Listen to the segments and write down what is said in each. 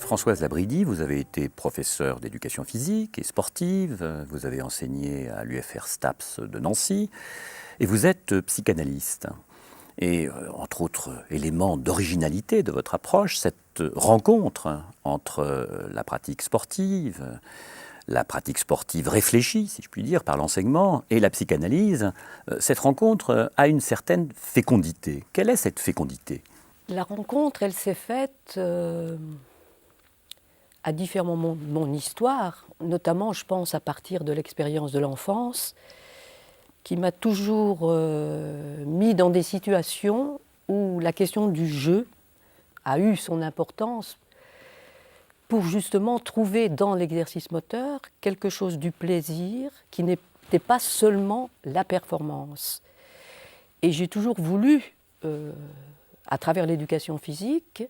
Françoise Labridi, vous avez été professeure d'éducation physique et sportive, vous avez enseigné à l'UFR STAPS de Nancy, et vous êtes psychanalyste. Et entre autres éléments d'originalité de votre approche, cette rencontre entre la pratique sportive réfléchie, si je puis dire, par l'enseignement, et la psychanalyse, cette rencontre a une certaine fécondité. Quelle est cette fécondité ? La rencontre, elle s'est faite à différents moments de mon histoire, notamment, je pense, à partir de l'expérience de l'enfance, qui m'a toujours mis dans des situations où la question du jeu a eu son importance pour justement trouver dans l'exercice moteur quelque chose du plaisir qui n'était pas seulement la performance. Et j'ai toujours voulu, à travers l'éducation physique,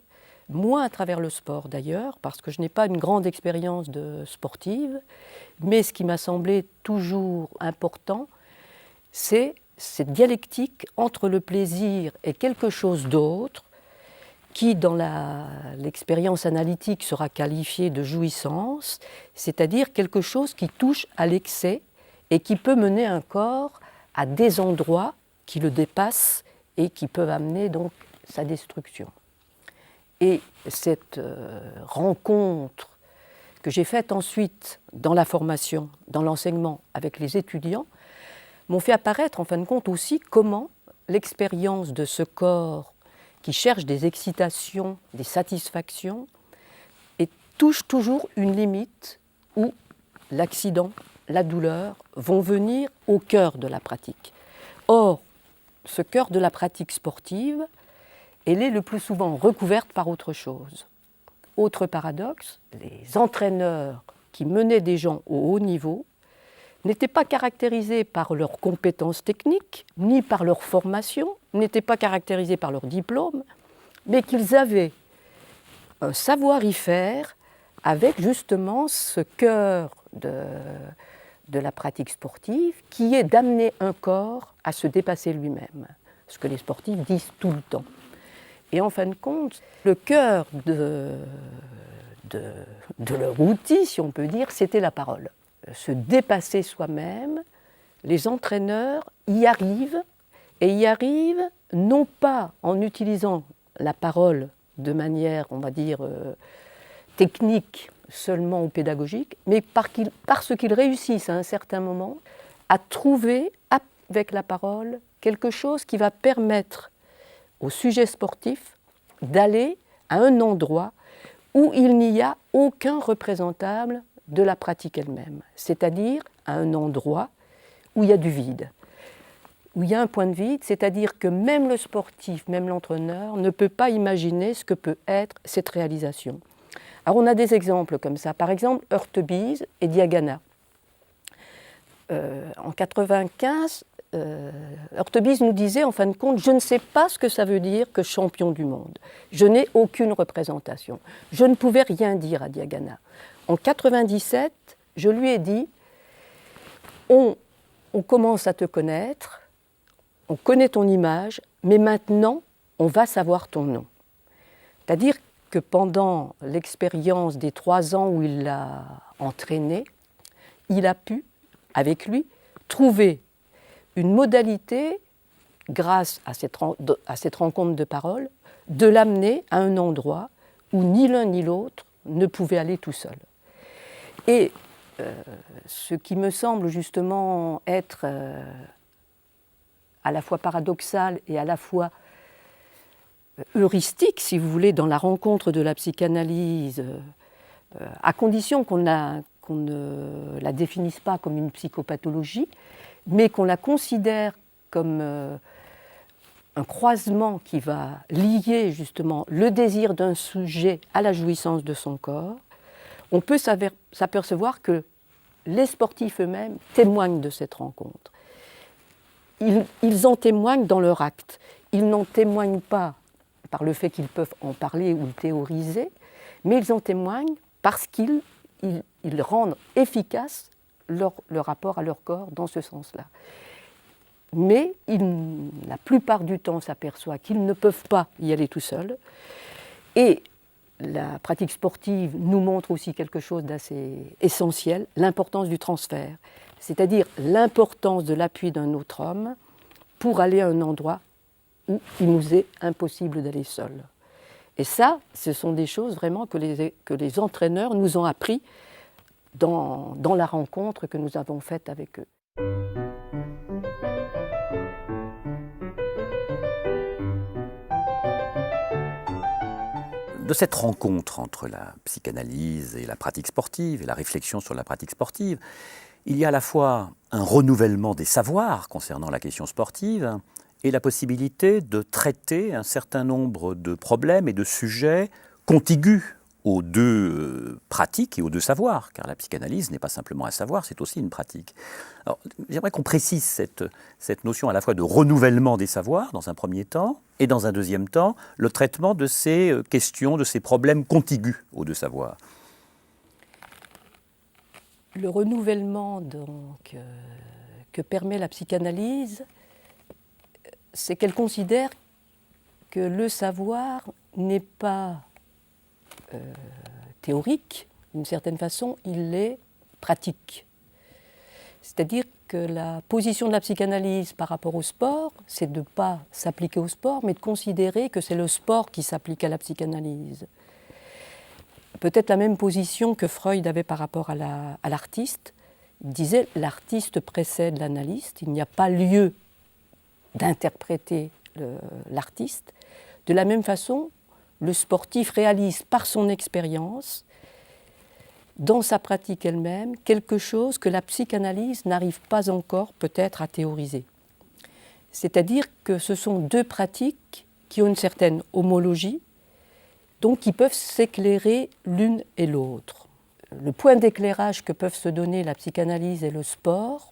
moins à travers le sport d'ailleurs, parce que je n'ai pas une grande expérience de sportive, mais ce qui m'a semblé toujours important, c'est cette dialectique entre le plaisir et quelque chose d'autre, qui dans l'expérience analytique sera qualifiée de jouissance, c'est-à-dire quelque chose qui touche à l'excès et qui peut mener un corps à des endroits qui le dépassent et qui peuvent amener donc sa destruction. Et cette rencontre que j'ai faite ensuite dans la formation, dans l'enseignement avec les étudiants, m'ont fait apparaître en fin de compte aussi comment l'expérience de ce corps qui cherche des excitations, des satisfactions, et touche toujours une limite où l'accident, la douleur vont venir au cœur de la pratique. Or, ce cœur de la pratique sportive, elle est le plus souvent recouverte par autre chose. Autre paradoxe, les entraîneurs qui menaient des gens au haut niveau n'étaient pas caractérisés par leurs compétences techniques, ni par leur formation, n'étaient pas caractérisés par leur diplôme, mais qu'ils avaient un savoir-y-faire avec justement ce cœur de la pratique sportive qui est d'amener un corps à se dépasser lui-même, ce que les sportifs disent tout le temps. Et en fin de compte, le cœur de leur outil, si on peut dire, c'était la parole. Se dépasser soi-même, les entraîneurs y arrivent, et y arrivent non pas en utilisant la parole de manière, on va dire, technique seulement ou pédagogique, mais parce qu'ils réussissent à un certain moment à trouver avec la parole quelque chose qui va permettre au sujet sportif d'aller à un endroit où il n'y a aucun représentable de la pratique elle-même, c'est-à-dire à un endroit où il y a du vide, où il y a un point de vide, c'est-à-dire que même le sportif, même l'entraîneur ne peut pas imaginer ce que peut être cette réalisation. Alors on a des exemples comme ça, par exemple Hurtebise et Diagana. En 1995, Hurtebise nous disait en fin de compte, je ne sais pas ce que ça veut dire que champion du monde. Je n'ai aucune représentation. Je ne pouvais rien dire à Diagana. En 1997, je lui ai dit, on commence à te connaître, on connaît ton image, mais maintenant, on va savoir ton nom. C'est-à-dire que pendant l'expérience des 3 ans où il l'a entraîné, il a pu, avec lui, trouver une modalité, grâce à cette rencontre de parole, de l'amener à un endroit où ni l'un ni l'autre ne pouvait aller tout seul. Et ce qui me semble justement être à la fois paradoxal et à la fois heuristique, si vous voulez, dans la rencontre de la psychanalyse, à condition qu'on ne la définisse pas comme une psychopathologie, mais qu'on la considère comme un croisement qui va lier justement le désir d'un sujet à la jouissance de son corps, on peut s'apercevoir que les sportifs eux-mêmes témoignent de cette rencontre. Ils en témoignent dans leur acte. Ils n'en témoignent pas par le fait qu'ils peuvent en parler ou le théoriser, mais ils en témoignent parce qu'ils rendent efficace leur rapport à leur corps dans ce sens-là. Mais la plupart du temps s'aperçoivent qu'ils ne peuvent pas y aller tout seuls. Et la pratique sportive nous montre aussi quelque chose d'assez essentiel, l'importance du transfert, c'est-à-dire l'importance de l'appui d'un autre homme pour aller à un endroit où il nous est impossible d'aller seul. Et ça, ce sont des choses vraiment que les entraîneurs nous ont appris dans la rencontre que nous avons faite avec eux. De cette rencontre entre la psychanalyse et la pratique sportive et la réflexion sur la pratique sportive, il y a à la fois un renouvellement des savoirs concernant la question sportive et la possibilité de traiter un certain nombre de problèmes et de sujets contigus aux deux pratiques et aux deux savoirs, car la psychanalyse n'est pas simplement un savoir, c'est aussi une pratique. Alors, j'aimerais qu'on précise cette notion à la fois de renouvellement des savoirs, dans un premier temps, et dans un deuxième temps, le traitement de ces questions, de ces problèmes contigus aux deux savoirs. Le renouvellement donc, que permet la psychanalyse, c'est qu'elle considère que le savoir n'est pas théorique, d'une certaine façon, il est pratique. C'est-à-dire que la position de la psychanalyse par rapport au sport, c'est de ne pas s'appliquer au sport, mais de considérer que c'est le sport qui s'applique à la psychanalyse. Peut-être la même position que Freud avait par rapport à l'artiste. Il disait « l'artiste précède l'analyste, il n'y a pas lieu d'interpréter l'artiste ». De la même façon, le sportif réalise par son expérience, dans sa pratique elle-même, quelque chose que la psychanalyse n'arrive pas encore peut-être à théoriser. C'est-à-dire que ce sont deux pratiques qui ont une certaine homologie, donc qui peuvent s'éclairer l'une et l'autre. Le point d'éclairage que peuvent se donner la psychanalyse et le sport,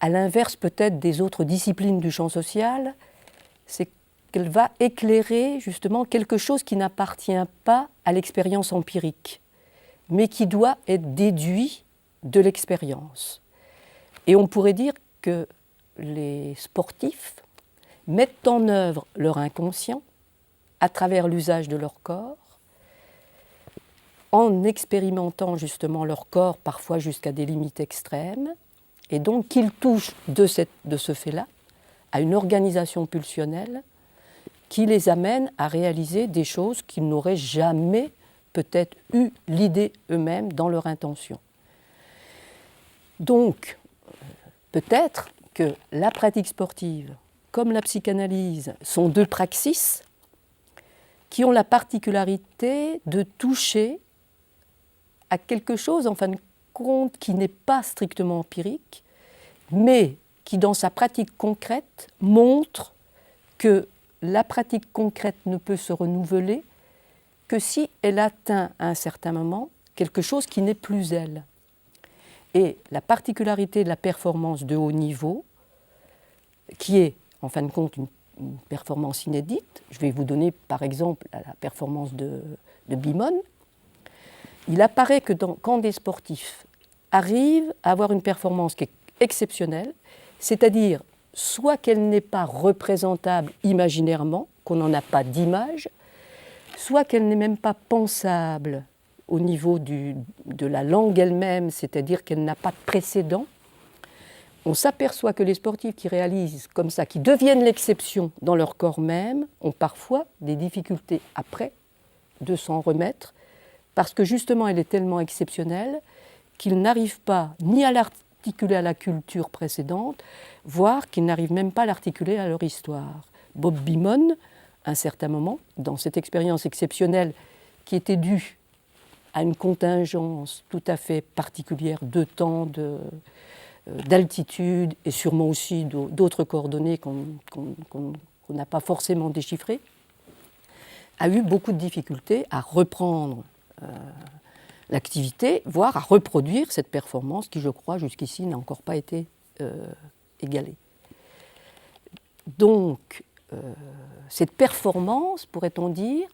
à l'inverse peut-être des autres disciplines du champ social, c'est qu'elle va éclairer justement quelque chose qui n'appartient pas à l'expérience empirique, mais qui doit être déduit de l'expérience. Et on pourrait dire que les sportifs mettent en œuvre leur inconscient à travers l'usage de leur corps, en expérimentant justement leur corps parfois jusqu'à des limites extrêmes, et donc qu'ils touchent de ce fait-là à une organisation pulsionnelle qui les amène à réaliser des choses qu'ils n'auraient jamais peut-être eu l'idée eux-mêmes dans leur intention. Donc, peut-être que la pratique sportive, comme la psychanalyse, sont deux praxis qui ont la particularité de toucher à quelque chose, en fin de compte, qui n'est pas strictement empirique, mais qui, dans sa pratique concrète, montre que la pratique concrète ne peut se renouveler que si elle atteint à un certain moment quelque chose qui n'est plus elle. Et la particularité de la performance de haut niveau, qui est en fin de compte une performance inédite, je vais vous donner par exemple la performance de Bimon, il apparaît que quand des sportifs arrivent à avoir une performance qui est exceptionnelle, c'est-à-dire soit qu'elle n'est pas représentable imaginairement, qu'on n'en a pas d'image, soit qu'elle n'est même pas pensable au niveau de la langue elle-même, c'est-à-dire qu'elle n'a pas de précédent, on s'aperçoit que les sportifs qui réalisent comme ça, qui deviennent l'exception dans leur corps même, ont parfois des difficultés après de s'en remettre, parce que justement elle est tellement exceptionnelle qu'ils n'arrivent pas ni à l'articuler à la culture précédente, voire qu'ils n'arrivent même pas à l'articuler à leur histoire. Bob Beamon, à un certain moment, dans cette expérience exceptionnelle qui était due à une contingence tout à fait particulière de temps, d'altitude et sûrement aussi d'autres coordonnées qu'on n'a pas forcément déchiffrées, a eu beaucoup de difficultés à reprendre l'activité, voire à reproduire cette performance qui, je crois, jusqu'ici n'a encore pas été égalée. Donc, cette performance, pourrait-on dire,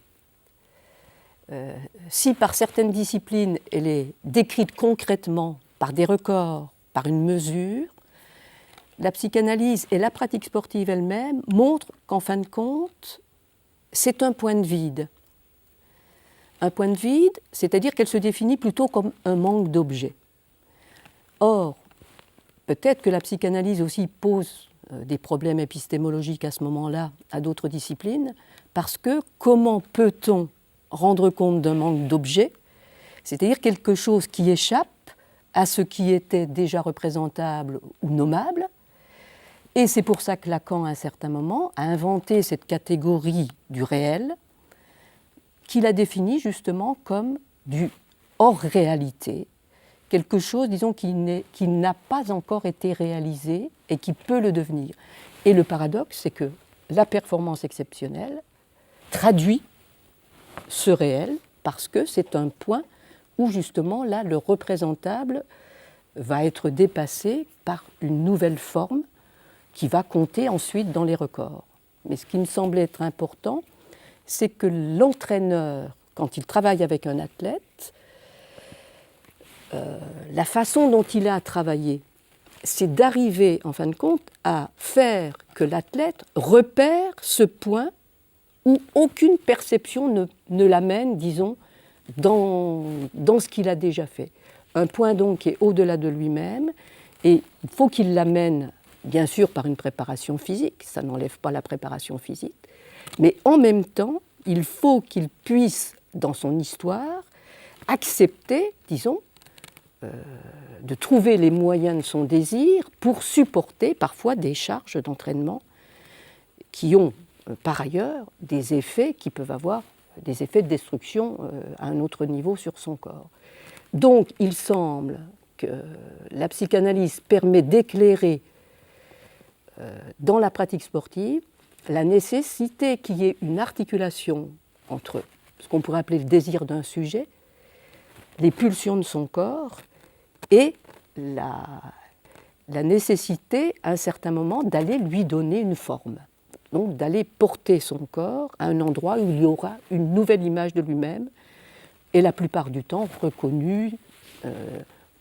si par certaines disciplines elle est décrite concrètement par des records, par une mesure, la psychanalyse et la pratique sportive elle-même montrent qu'en fin de compte, c'est un point de vide. un point de vide, c'est-à-dire qu'elle se définit plutôt comme un manque d'objet. Or, peut-être que la psychanalyse aussi pose des problèmes épistémologiques à ce moment-là à d'autres disciplines, parce que comment peut-on rendre compte d'un manque d'objet, c'est-à-dire quelque chose qui échappe à ce qui était déjà représentable ou nommable. Et c'est pour ça que Lacan, à un certain moment, a inventé cette catégorie du réel, qu'il a définie justement comme du hors-réalité, quelque chose, disons, qui n'a pas encore été réalisé et qui peut le devenir. Et le paradoxe, c'est que la performance exceptionnelle traduit ce réel parce que c'est un point où justement là le représentable va être dépassé par une nouvelle forme qui va compter ensuite dans les records. Mais ce qui me semble être important, c'est que l'entraîneur, quand il travaille avec un athlète, la façon dont il a travaillé, c'est d'arriver en fin de compte à faire que l'athlète repère ce point où aucune perception ne l'amène, disons, dans ce qu'il a déjà fait. Un point donc qui est au-delà de lui-même, et il faut qu'il l'amène, bien sûr, par une préparation physique, ça n'enlève pas la préparation physique, mais en même temps, il faut qu'il puisse, dans son histoire, accepter, disons, de trouver les moyens de son désir pour supporter parfois des charges d'entraînement qui ont, par ailleurs, des effets qui peuvent avoir des effets de destruction à un autre niveau sur son corps. Donc, il semble que la psychanalyse permet d'éclairer dans la pratique sportive la nécessité qu'il y ait une articulation entre ce qu'on pourrait appeler le désir d'un sujet, les pulsions de son corps et la nécessité, à un certain moment, d'aller lui donner une forme. Donc d'aller porter son corps à un endroit où il y aura une nouvelle image de lui-même, et la plupart du temps reconnue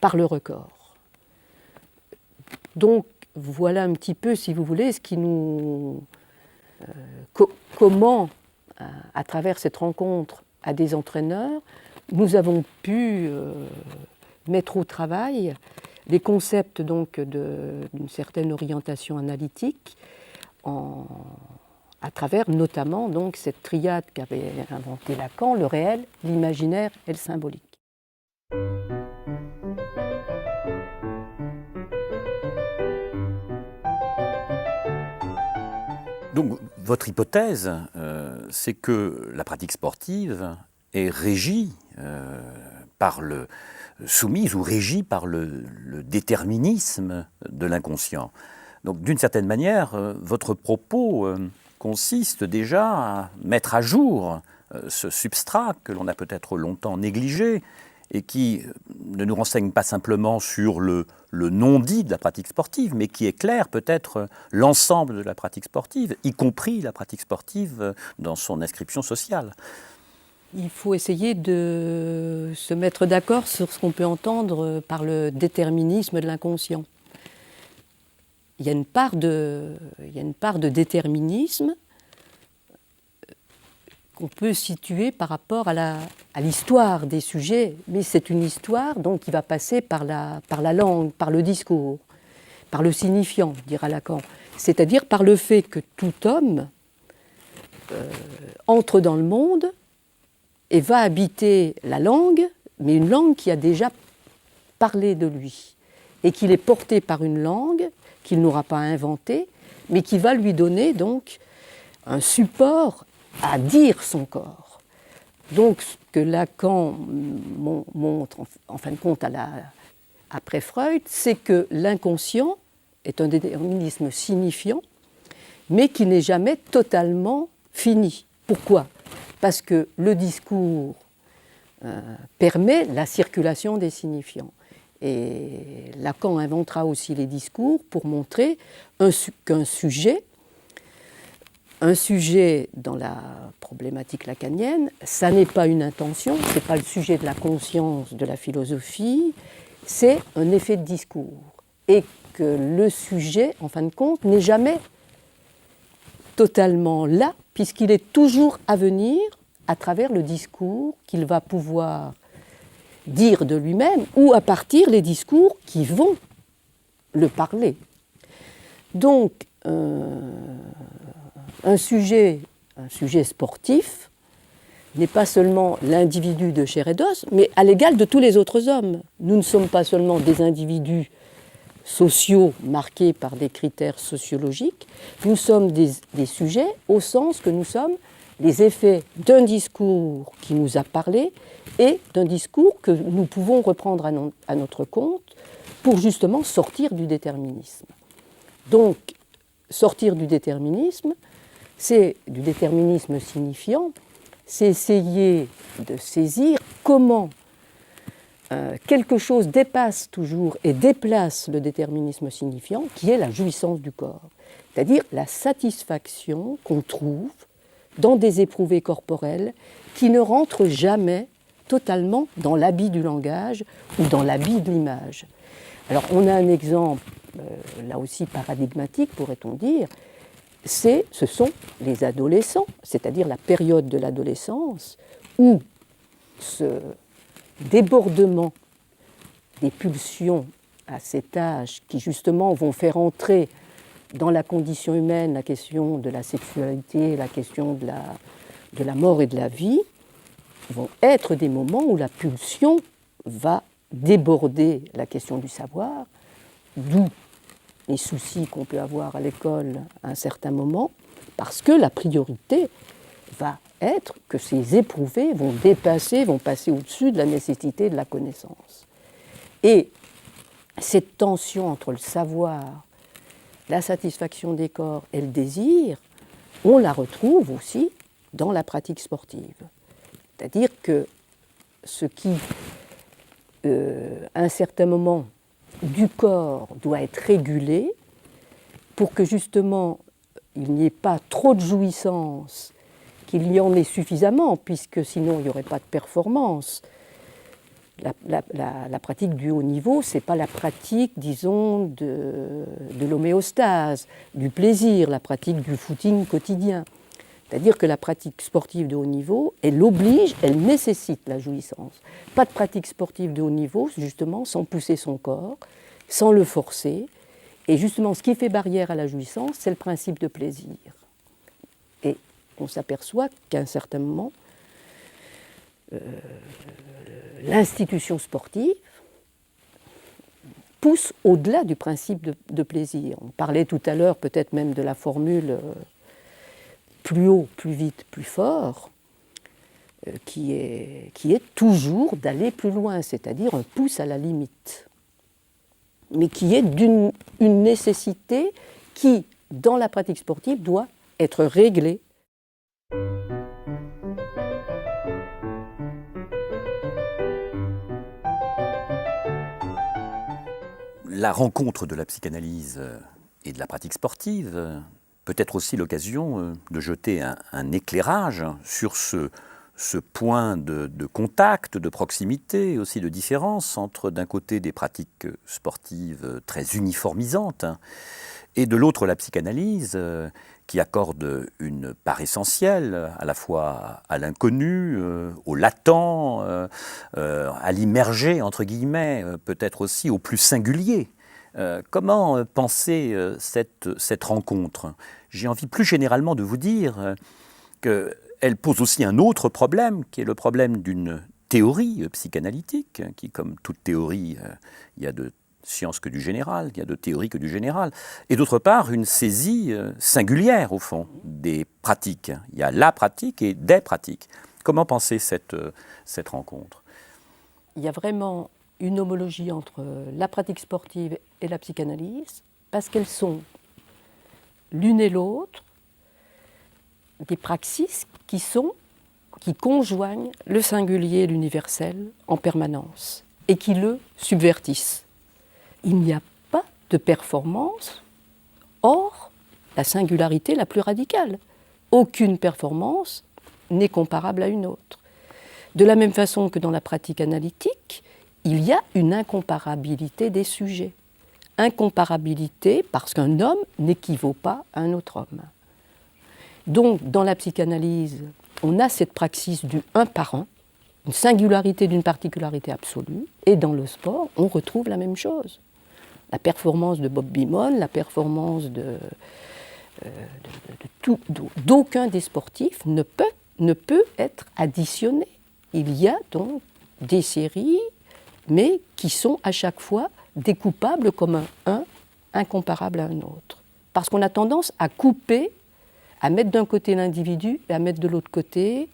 par le record. Donc voilà un petit peu, si vous voulez, ce qui nous... comment, à travers cette rencontre à des entraîneurs, nous avons pu mettre au travail les concepts donc d'une certaine orientation analytique à travers notamment donc cette triade qu'avait inventé Lacan, le réel, l'imaginaire et le symbolique. Donc, votre hypothèse, c'est que la pratique sportive est régie soumise ou régie par le déterminisme de l'inconscient. Donc, d'une certaine manière, votre propos consiste déjà à mettre à jour ce substrat que l'on a peut-être longtemps négligé et qui ne nous renseigne pas simplement sur le non-dit de la pratique sportive, mais qui éclaire peut-être l'ensemble de la pratique sportive, y compris la pratique sportive dans son inscription sociale. Il faut essayer de se mettre d'accord sur ce qu'on peut entendre par le déterminisme de l'inconscient. Il y a une part de déterminisme qu'on peut situer par rapport à l'histoire des sujets, mais c'est une histoire donc, qui va passer par la langue, par le discours, par le signifiant, dira Lacan, c'est-à-dire par le fait que tout homme entre dans le monde et va habiter la langue, mais une langue qui a déjà parlé de lui, et qu'il est porté par une langue qu'il n'aura pas inventée, mais qui va lui donner donc un support à dire son corps. Donc ce que Lacan montre en fin de compte après Freud, c'est que l'inconscient est un déterminisme signifiant, mais qui n'est jamais totalement fini. Pourquoi ? Parce que le discours permet la circulation des signifiants. Et Lacan inventera aussi les discours pour montrer qu'un sujet dans la problématique lacanienne, ça n'est pas une intention, ce n'est pas le sujet de la conscience, de la philosophie, c'est un effet de discours. Et que le sujet, en fin de compte, n'est jamais totalement là, puisqu'il est toujours à venir à travers le discours qu'il va pouvoir dire de lui-même ou à partir des discours qui vont le parler. Donc, un sujet sportif n'est pas seulement l'individu de chair et d'os, mais à l'égal de tous les autres hommes. Nous ne sommes pas seulement des individus sociaux marqués par des critères sociologiques, nous sommes des sujets au sens que nous sommes les effets d'un discours qui nous a parlé et d'un discours que nous pouvons reprendre à notre compte pour justement sortir du déterminisme. Donc, sortir du déterminisme, c'est du déterminisme signifiant, c'est essayer de saisir comment quelque chose dépasse toujours et déplace le déterminisme signifiant, qui est la jouissance du corps, c'est-à-dire la satisfaction qu'on trouve dans des éprouvés corporels qui ne rentrent jamais totalement dans l'habit du langage ou dans l'habit de l'image. Alors on a un exemple, là aussi paradigmatique pourrait-on dire, ce sont les adolescents, c'est-à-dire la période de l'adolescence où ce débordement des pulsions à cet âge qui justement vont faire entrer dans la condition humaine la question de la sexualité, la question de la mort et de la vie, vont être des moments où la pulsion va déborder la question du savoir, d'où les soucis qu'on peut avoir à l'école à un certain moment, parce que la priorité va être que ces éprouvés vont passer au-dessus de la nécessité de la connaissance. Et cette tension entre le savoir, la satisfaction des corps et le désir, on la retrouve aussi dans la pratique sportive. C'est-à-dire que ce qui, à un certain moment du corps, doit être régulé pour que justement il n'y ait pas trop de jouissance, qu'il y en ait suffisamment, puisque sinon il n'y aurait pas de performance. La pratique du haut niveau, ce n'est pas la pratique, disons, de l'homéostase, du plaisir, la pratique du footing quotidien. C'est-à-dire que la pratique sportive de haut niveau, elle oblige, elle nécessite la jouissance. Pas de pratique sportive de haut niveau, justement, sans pousser son corps, sans le forcer. Et justement, ce qui fait barrière à la jouissance, c'est le principe de plaisir. Et on s'aperçoit qu'à un certain moment, l'institution sportive pousse au-delà du principe de plaisir. On parlait tout à l'heure peut-être même de la formule plus haut, plus vite, plus fort, qui est toujours d'aller plus loin, c'est-à-dire un pouce à la limite, mais qui est une nécessité qui, dans la pratique sportive, doit être réglée. La rencontre de la psychanalyse et de la pratique sportive peut être aussi l'occasion de jeter un éclairage sur ce point de contact, de proximité, aussi de différence entre d'un côté des pratiques sportives très uniformisantes et de l'autre la psychanalyse qui accorde une part essentielle à la fois à l'inconnu, au latent, à l'immergé, entre guillemets, peut-être aussi au plus singulier. Comment penser cette rencontre ? J'ai envie plus généralement de vous dire qu'elle pose aussi un autre problème, qui est le problème d'une théorie psychanalytique, qui, comme toute théorie, il y a de science que du général, il y a de théorie que du général, et d'autre part une saisie singulière, au fond, des pratiques. Il y a la pratique et des pratiques. Comment penser cette rencontre ? Il y a vraiment une homologie entre la pratique sportive et la psychanalyse, parce qu'elles sont l'une et l'autre des praxis qui conjoignent le singulier et l'universel en permanence et qui le subvertissent. Il n'y a pas de performance hors la singularité la plus radicale. Aucune performance n'est comparable à une autre. De la même façon que dans la pratique analytique, il y a une incomparabilité des sujets. Incomparabilité parce qu'un homme n'équivaut pas à un autre homme. Donc, dans la psychanalyse, on a cette praxis du un par un, une singularité d'une particularité absolue, et dans le sport, on retrouve la même chose. La performance de Bob Beamon, la performance d'aucun des sportifs ne peut être additionnée. Il y a donc des séries, mais qui sont à chaque fois découpables comme un incomparable à un autre. Parce qu'on a tendance à couper, à mettre d'un côté l'individu et à mettre de l'autre côté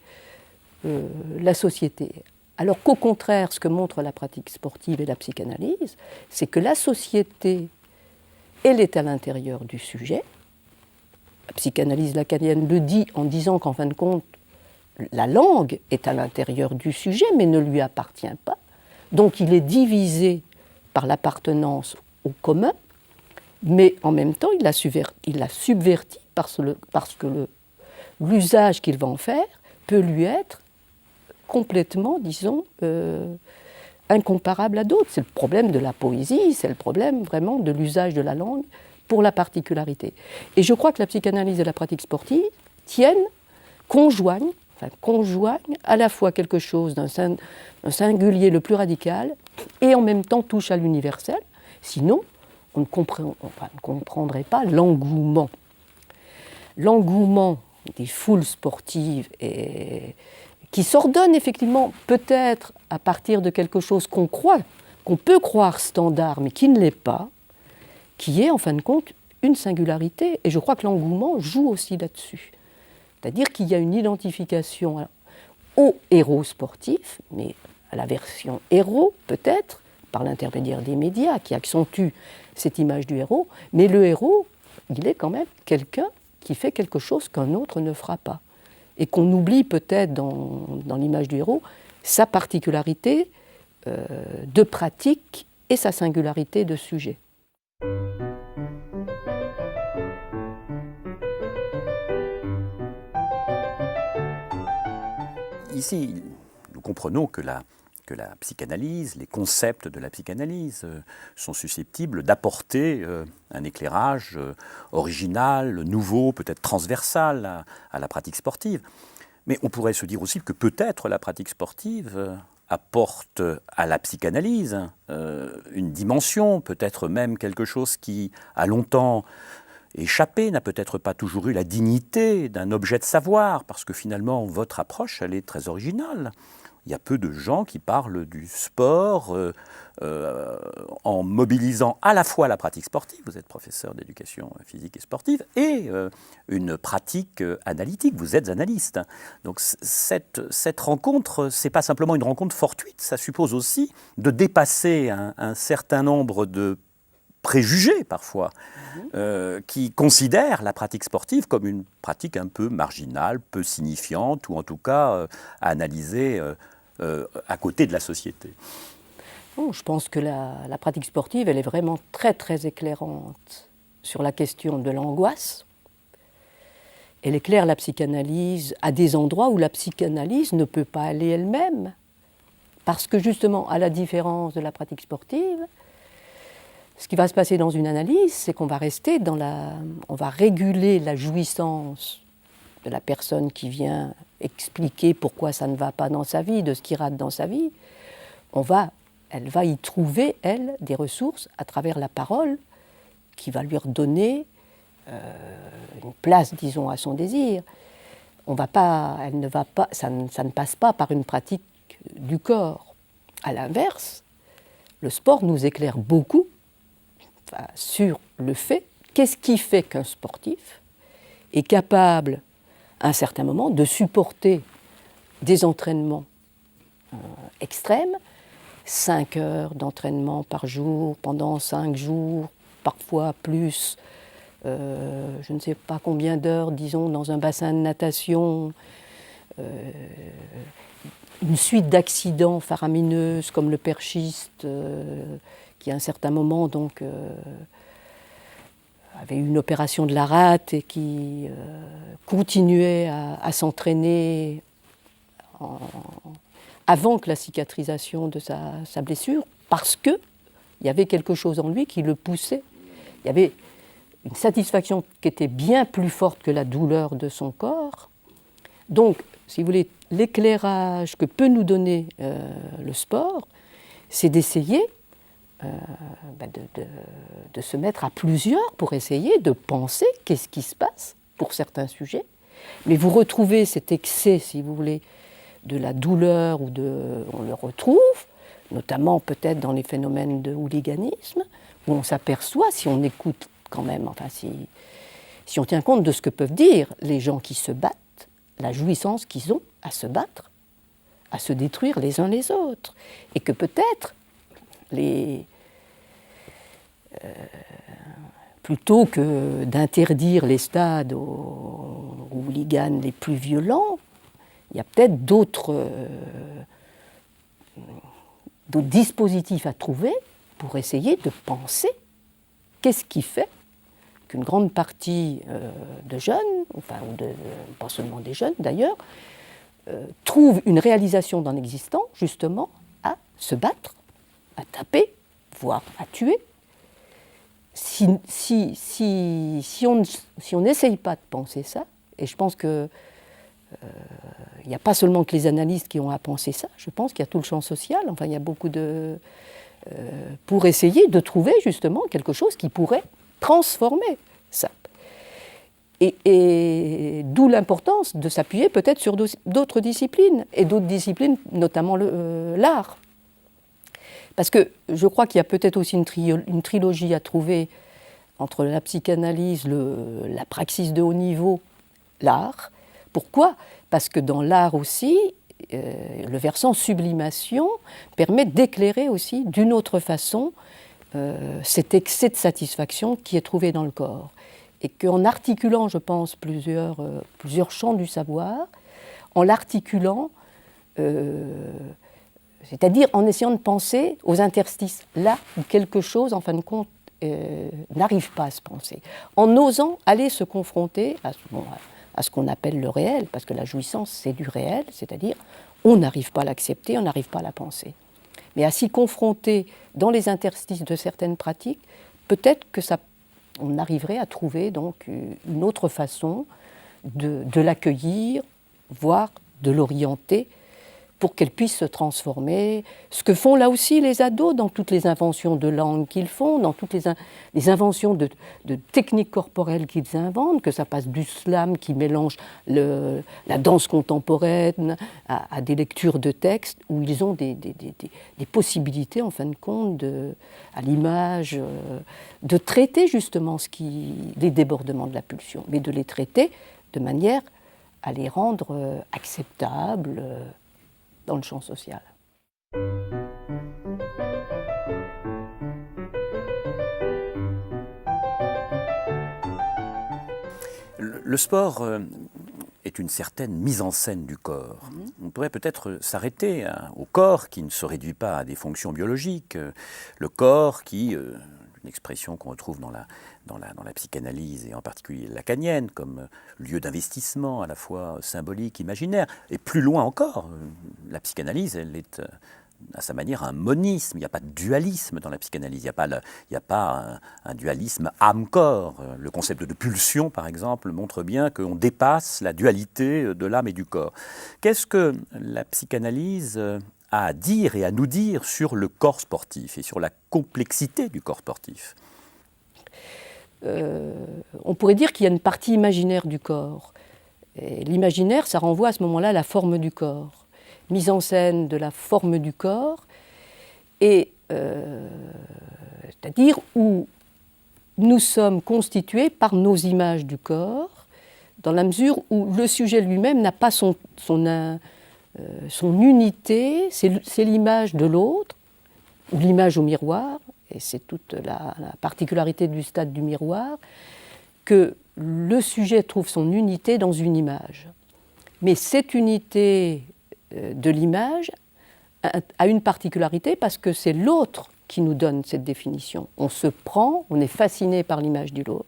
la société. Alors qu'au contraire, ce que montre la pratique sportive et la psychanalyse, c'est que la société, elle est à l'intérieur du sujet. La psychanalyse lacanienne le dit en disant qu'en fin de compte, la langue est à l'intérieur du sujet, mais ne lui appartient pas. Donc il est divisé par l'appartenance au commun, mais en même temps, il la subverti parce que l'usage qu'il va en faire peut lui être complètement, disons, incomparable à d'autres. C'est le problème de la poésie, c'est le problème vraiment de l'usage de la langue pour la particularité. Et je crois que la psychanalyse et la pratique sportive conjoignent à la fois quelque chose d'un singulier le plus radical et en même temps touchent à l'universel. Sinon, on ne comprendrait pas l'engouement. L'engouement des foules sportives qui s'ordonne effectivement peut-être à partir de quelque chose qu'on peut croire standard, mais qui ne l'est pas, qui est en fin de compte une singularité. Et je crois que l'engouement joue aussi là-dessus. C'est-à-dire qu'il y a une identification au héros sportif, mais à la version héros peut-être, par l'intermédiaire des médias qui accentuent cette image du héros, mais le héros, il est quand même quelqu'un qui fait quelque chose qu'un autre ne fera pas. Et qu'on oublie peut-être dans l'image du héros sa particularité de pratique et sa singularité de sujet. Ici, nous comprenons que la psychanalyse, les concepts de la psychanalyse sont susceptibles d'apporter un éclairage original, nouveau, peut-être transversal à la pratique sportive. Mais on pourrait se dire aussi que peut-être la pratique sportive apporte à la psychanalyse une dimension, peut-être même quelque chose qui a longtemps échappé, n'a peut-être pas toujours eu la dignité d'un objet de savoir, parce que finalement votre approche, elle est très originale. Il y a peu de gens qui parlent du sport en mobilisant à la fois la pratique sportive, vous êtes professeur d'éducation physique et sportive, et une pratique analytique, vous êtes analyste. Donc cette rencontre, ce n'est pas simplement une rencontre fortuite, ça suppose aussi de dépasser un certain nombre de préjugés parfois, qui considèrent la pratique sportive comme une pratique un peu marginale, peu signifiante, ou en tout cas analysée à côté de la société. Bon, je pense que la pratique sportive, elle est vraiment très très éclairante sur la question de l'angoisse. Elle éclaire la psychanalyse à des endroits où la psychanalyse ne peut pas aller elle-même. Parce que justement, à la différence de la pratique sportive, ce qui va se passer dans une analyse, c'est qu'on va rester on va réguler la jouissance de la personne qui vient expliquer pourquoi ça ne va pas dans sa vie, de ce qui rate dans sa vie. Elle va y trouver, elle, des ressources à travers la parole qui va lui redonner une place, disons, à son désir. Ça ne passe pas par une pratique du corps. À l'inverse, le sport nous éclaire beaucoup sur le fait, qu'est-ce qui fait qu'un sportif est capable, à un certain moment, de supporter des entraînements extrêmes, 5 heures d'entraînement par jour, pendant 5 jours, parfois plus, je ne sais pas combien d'heures, disons, dans un bassin de natation, une suite d'accidents faramineux comme le perchiste, qui à un certain moment donc avait eu une opération de la rate et qui continuait à s'entraîner avant que la cicatrisation de sa blessure, parce qu'il y avait quelque chose en lui qui le poussait. Il y avait une satisfaction qui était bien plus forte que la douleur de son corps. Donc si vous voulez, l'éclairage que peut nous donner le sport, c'est d'essayer de se mettre à plusieurs pour essayer de penser qu'est-ce qui se passe pour certains sujets. Mais vous retrouvez cet excès, si vous voulez, de la douleur, on le retrouve, notamment peut-être dans les phénomènes de hooliganisme, où on s'aperçoit, si on écoute quand même, enfin si on tient compte de ce que peuvent dire les gens qui se battent, la jouissance qu'ils ont à se battre, à se détruire les uns les autres, et que peut-être plutôt que d'interdire les stades aux hooligans les plus violents, il y a peut-être d'autres dispositifs à trouver pour essayer de penser qu'est-ce qui fait qu'une grande partie de jeunes, pas seulement des jeunes d'ailleurs, trouvent une réalisation dans l'existant justement à se battre, à taper, voire à tuer. Si on n'essaye pas de penser ça, et je pense que il n'y a pas seulement que les analystes qui ont à penser ça, je pense qu'il y a tout le champ social, enfin il y a beaucoup pour essayer de trouver justement quelque chose qui pourrait transformer ça. Et d'où l'importance de s'appuyer peut-être sur d'autres disciplines, et d'autres disciplines, notamment l'art. Parce que je crois qu'il y a peut-être aussi une trilogie à trouver entre la psychanalyse, la praxis de haut niveau, l'art. Pourquoi ? Parce que dans l'art aussi, le versant sublimation permet d'éclairer aussi d'une autre façon cet excès de satisfaction qui est trouvé dans le corps. Et qu'en articulant, je pense, plusieurs champs du savoir, en l'articulant, c'est-à-dire en essayant de penser aux interstices, là où quelque chose, en fin de compte, n'arrive pas à se penser, en osant aller se confronter à ce qu'on appelle le réel, parce que la jouissance, c'est du réel, c'est-à-dire on n'arrive pas à l'accepter, on n'arrive pas à la penser. Mais à s'y confronter dans les interstices de certaines pratiques, peut-être que on arriverait à trouver donc une autre façon de l'accueillir, voire de l'orienter pour qu'elle puisse se transformer. Ce que font là aussi les ados dans toutes les inventions de langue qu'ils font, dans toutes les inventions de techniques corporelles qu'ils inventent, que ça passe du slam qui mélange la danse contemporaine à des lectures de textes où ils ont des possibilités, en fin de compte, à l'image, de traiter justement les débordements de la pulsion, mais de les traiter de manière à les rendre acceptables, dans le champ social. Le sport est une certaine mise en scène du corps. On pourrait peut-être s'arrêter au corps qui ne se réduit pas à des fonctions biologiques. Le corps qui, une expression qu'on retrouve dans la psychanalyse et en particulier lacanienne, comme lieu d'investissement à la fois symbolique, imaginaire, et plus loin encore, la psychanalyse, elle est à sa manière un monisme, il n'y a pas de dualisme dans la psychanalyse, il n'y a pas un dualisme âme-corps. Le concept de pulsion, par exemple, montre bien qu'on dépasse la dualité de l'âme et du corps. Qu'est-ce que la psychanalyse a à dire et à nous dire sur le corps sportif et sur la complexité du corps sportif ? On pourrait dire qu'il y a une partie imaginaire du corps. Et l'imaginaire, ça renvoie à ce moment-là à la forme du corps. Mise en scène de la forme du corps, et c'est-à-dire où nous sommes constitués par nos images du corps, dans la mesure où le sujet lui-même n'a pas son unité, c'est l'image de l'autre, ou l'image au miroir, et c'est toute la particularité du stade du miroir, que le sujet trouve son unité dans une image. Mais cette unité de l'image a une particularité parce que c'est l'autre qui nous donne cette définition. On se prend, on est fasciné par l'image de l'autre.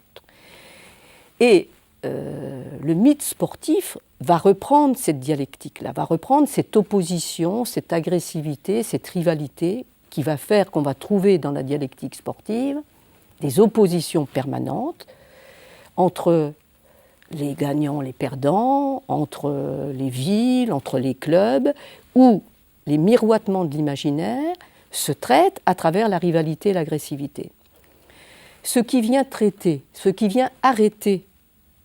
Et le mythe sportif va reprendre cette dialectique-là, va reprendre cette opposition, cette agressivité, cette rivalité qui va faire qu'on va trouver dans la dialectique sportive des oppositions permanentes entre les gagnants, les perdants, entre les villes, entre les clubs, où les miroitements de l'imaginaire se traitent à travers la rivalité et l'agressivité. Ce qui vient traiter, ce qui vient arrêter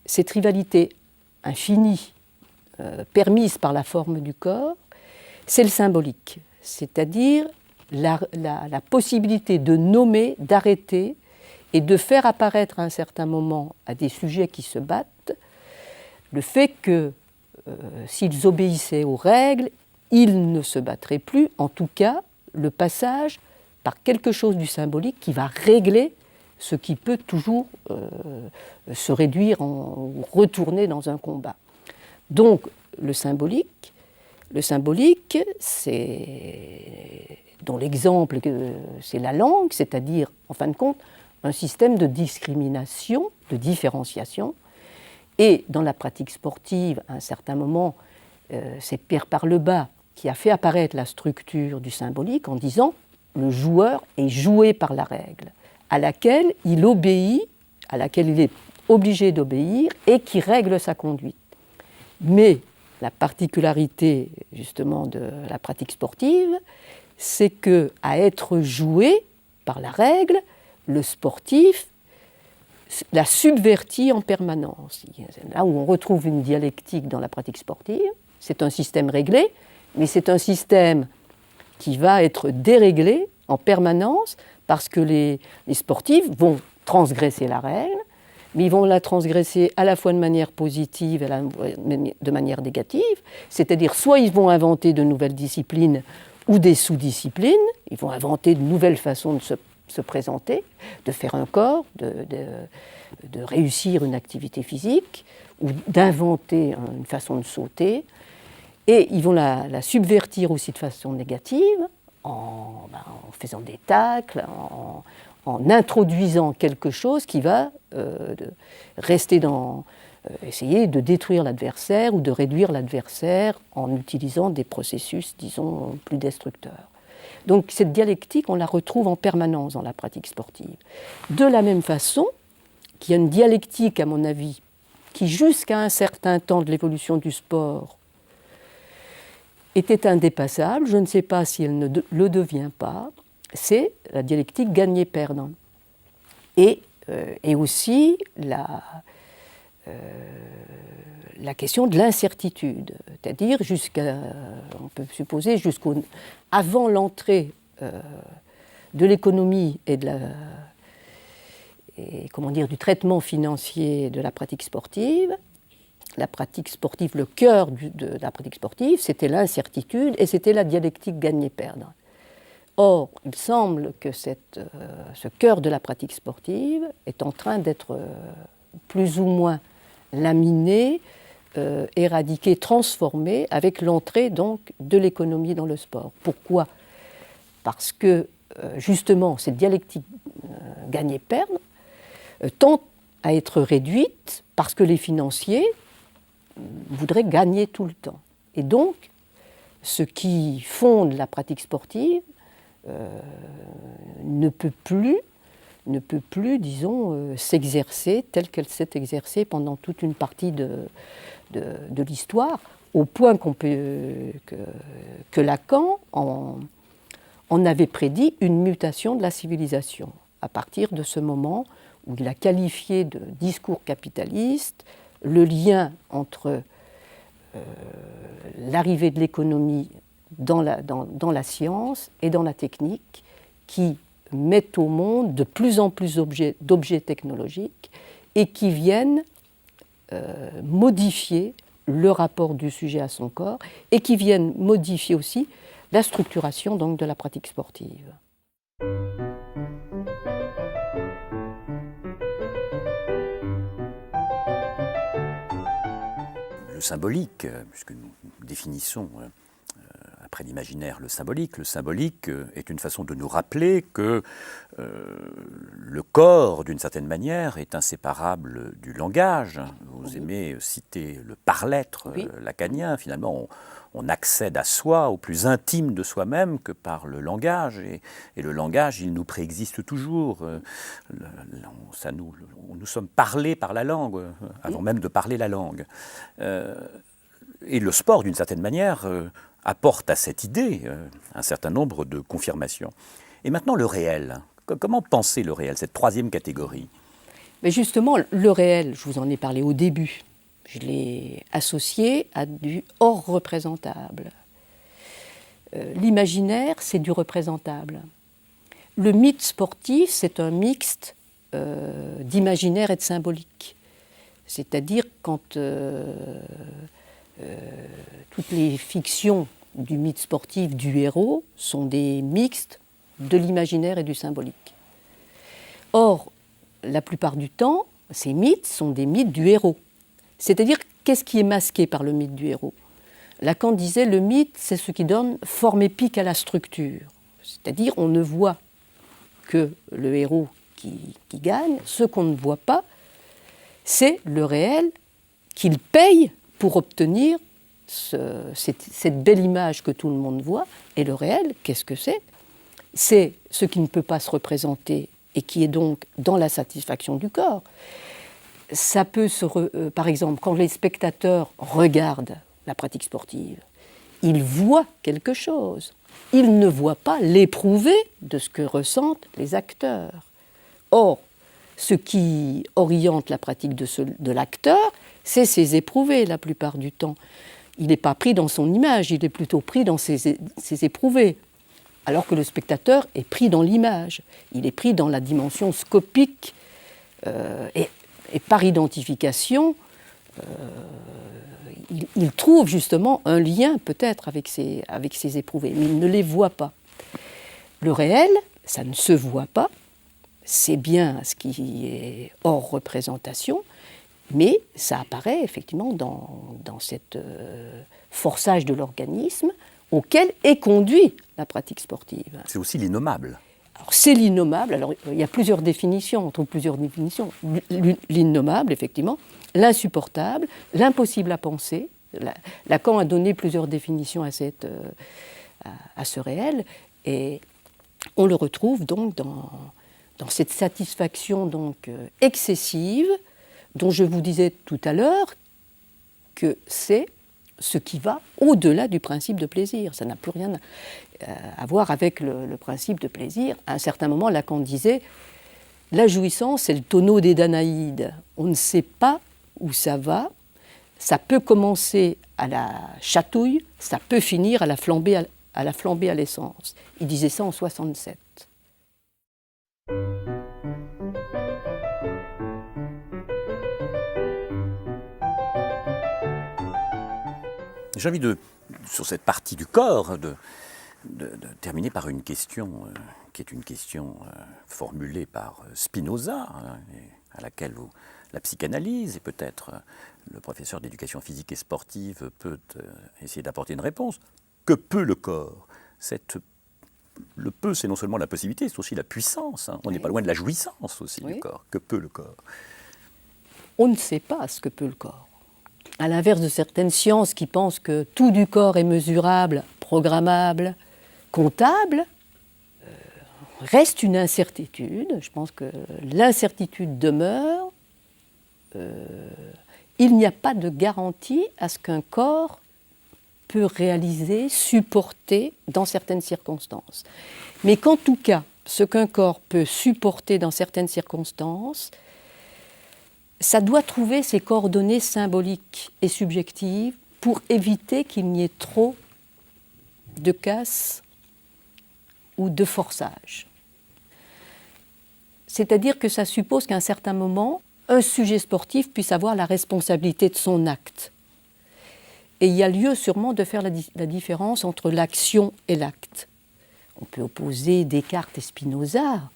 cette rivalité infinie, permise par la forme du corps, c'est le symbolique, c'est-à-dire la possibilité de nommer, d'arrêter et de faire apparaître à un certain moment à des sujets qui se battent le fait que s'ils obéissaient aux règles, ils ne se battraient plus, en tout cas le passage par quelque chose du symbolique qui va régler ce qui peut toujours se réduire ou retourner dans un combat. Donc le symbolique, dont l'exemple, c'est la langue, c'est-à-dire, en fin de compte, un système de discrimination, de différenciation. Et dans la pratique sportive, à un certain moment, c'est Pierre Parlebas qui a fait apparaître la structure du symbolique en disant « le joueur est joué par la règle », à laquelle il obéit, à laquelle il est obligé d'obéir et qui règle sa conduite. Mais la particularité justement de la pratique sportive, c'est qu'à être joué par la règle, le sportif la subvertit en permanence. Là où on retrouve une dialectique dans la pratique sportive, c'est un système réglé, mais c'est un système qui va être déréglé en permanence parce que les sportifs vont transgresser la règle, mais ils vont la transgresser à la fois de manière positive et de manière négative, c'est-à-dire soit ils vont inventer de nouvelles disciplines ou des sous-disciplines, ils vont inventer de nouvelles façons de se présenter, de faire un corps, de réussir une activité physique, ou d'inventer une façon de sauter, et ils vont la subvertir aussi de façon négative, en faisant des tacles, en introduisant quelque chose qui va rester essayer de détruire l'adversaire ou de réduire l'adversaire en utilisant des processus, disons, plus destructeurs. Donc cette dialectique, on la retrouve en permanence dans la pratique sportive. De la même façon qu'il y a une dialectique, à mon avis, qui jusqu'à un certain temps de l'évolution du sport était indépassable, je ne sais pas si elle ne le devient pas, c'est la dialectique gagner-perdre. Et aussi la question de l'incertitude, c'est-à-dire on peut supposer avant l'entrée de l'économie et du traitement financier de la pratique sportive, le cœur de la pratique sportive, c'était l'incertitude et c'était la dialectique gagner-perdre. Or, il semble que ce cœur de la pratique sportive est en train d'être plus ou moins laminé, éradiqué, transformé avec l'entrée donc de l'économie dans le sport. Pourquoi ? Parce que justement cette dialectique gagner-perdre tend à être réduite parce que les financiers voudraient gagner tout le temps. Et donc, ce qui fonde la pratique sportive ne peut plus, disons, s'exercer telle qu'elle s'est exercée pendant toute une partie de l'histoire, au point que Lacan en avait prédit une mutation de la civilisation. À partir de ce moment où il a qualifié de discours capitaliste le lien entre l'arrivée de l'économie dans la science et dans la technique qui mettent au monde de plus en plus d'objets technologiques et qui viennent modifier le rapport du sujet à son corps et qui viennent modifier aussi la structuration donc, de la pratique sportive. Le symbolique, puisque nous définissons après l'imaginaire le symbolique est une façon de nous rappeler que le corps, d'une certaine manière, est inséparable du langage. Vous aimez citer le par-l'être Oui. lacanien. Finalement, on accède à soi, au plus intime de soi-même, que par le langage. Et le langage, il nous préexiste toujours. Nous sommes parlés par la langue, avant même de parler la langue. Et le sport, d'une certaine manière, apporte à cette idée un certain nombre de confirmations. Et maintenant, le réel. Comment penser le réel, cette troisième catégorie? Mais justement, le réel, je vous en ai parlé au début, je l'ai associé à du hors représentable. L'imaginaire, c'est du représentable. Le mythe sportif, c'est un mixte d'imaginaire et de symbolique. C'est-à-dire quand toutes les fictions du mythe sportif du héros sont des mixtes de l'imaginaire et du symbolique. Or, la plupart du temps, ces mythes sont des mythes du héros. C'est-à-dire, qu'est-ce qui est masqué par le mythe du héros? Lacan disait, le mythe, c'est ce qui donne forme épique à la structure. C'est-à-dire, on ne voit que le héros qui gagne. Ce qu'on ne voit pas, c'est le réel qu'il paye pour obtenir cette belle image que tout le monde voit. Et le réel, qu'est-ce que c'est? C'est ce qui ne peut pas se représenter et qui est donc dans la satisfaction du corps. Ça peut par exemple, quand les spectateurs regardent la pratique sportive, ils voient quelque chose. Ils ne voient pas l'éprouvé de ce que ressentent les acteurs. Or, ce qui oriente la pratique de l'acteur, c'est ses éprouvés la plupart du temps. Il n'est pas pris dans son image, il est plutôt pris dans ses éprouvés. Alors que le spectateur est pris dans l'image, il est pris dans la dimension scopique et par identification, il trouve justement un lien peut-être avec ses éprouvés, mais il ne les voit pas. Le réel, ça ne se voit pas, c'est bien ce qui est hors représentation, mais ça apparaît effectivement dans cet forçage de l'organisme auquel est conduit la pratique sportive. C'est aussi l'innommable. Alors, c'est l'innommable. Alors, il y a plusieurs définitions, on trouve plusieurs définitions. L'innommable, effectivement, l'insupportable, l'impossible à penser. Lacan a donné plusieurs définitions à ce réel, et on le retrouve donc dans cette satisfaction donc, excessive, dont je vous disais tout à l'heure que c'est ce qui va au-delà du principe de plaisir. Ça n'a plus rien à voir avec le principe de plaisir. À un certain moment, Lacan disait « La jouissance, c'est le tonneau des Danaïdes. On ne sait pas où ça va. Ça peut commencer à la chatouille, ça peut finir à la flambée à l'essence. » Il disait ça en 1967. J'ai envie sur cette partie du corps, de terminer par une question qui est une question formulée par Spinoza, à laquelle la psychanalyse et peut-être le professeur d'éducation physique et sportive peut essayer d'apporter une réponse. Que peut le corps? Le peu, c'est non seulement la possibilité, c'est aussi la puissance. On n'est pas loin de la jouissance aussi du corps. Que peut le corps? On ne sait pas ce que peut le corps. À l'inverse de certaines sciences qui pensent que tout du corps est mesurable, programmable, comptable, reste une incertitude. Je pense que l'incertitude demeure. Il n'y a pas de garantie à ce qu'un corps peut réaliser, supporter dans certaines circonstances. Mais qu'en tout cas, ce qu'un corps peut supporter dans certaines circonstances, ça doit trouver ses coordonnées symboliques et subjectives pour éviter qu'il n'y ait trop de casse ou de forçage. C'est-à-dire que ça suppose qu'à un certain moment, un sujet sportif puisse avoir la responsabilité de son acte. Et il y a lieu sûrement de faire la différence entre l'action et l'acte. On peut opposer Descartes et Spinoza,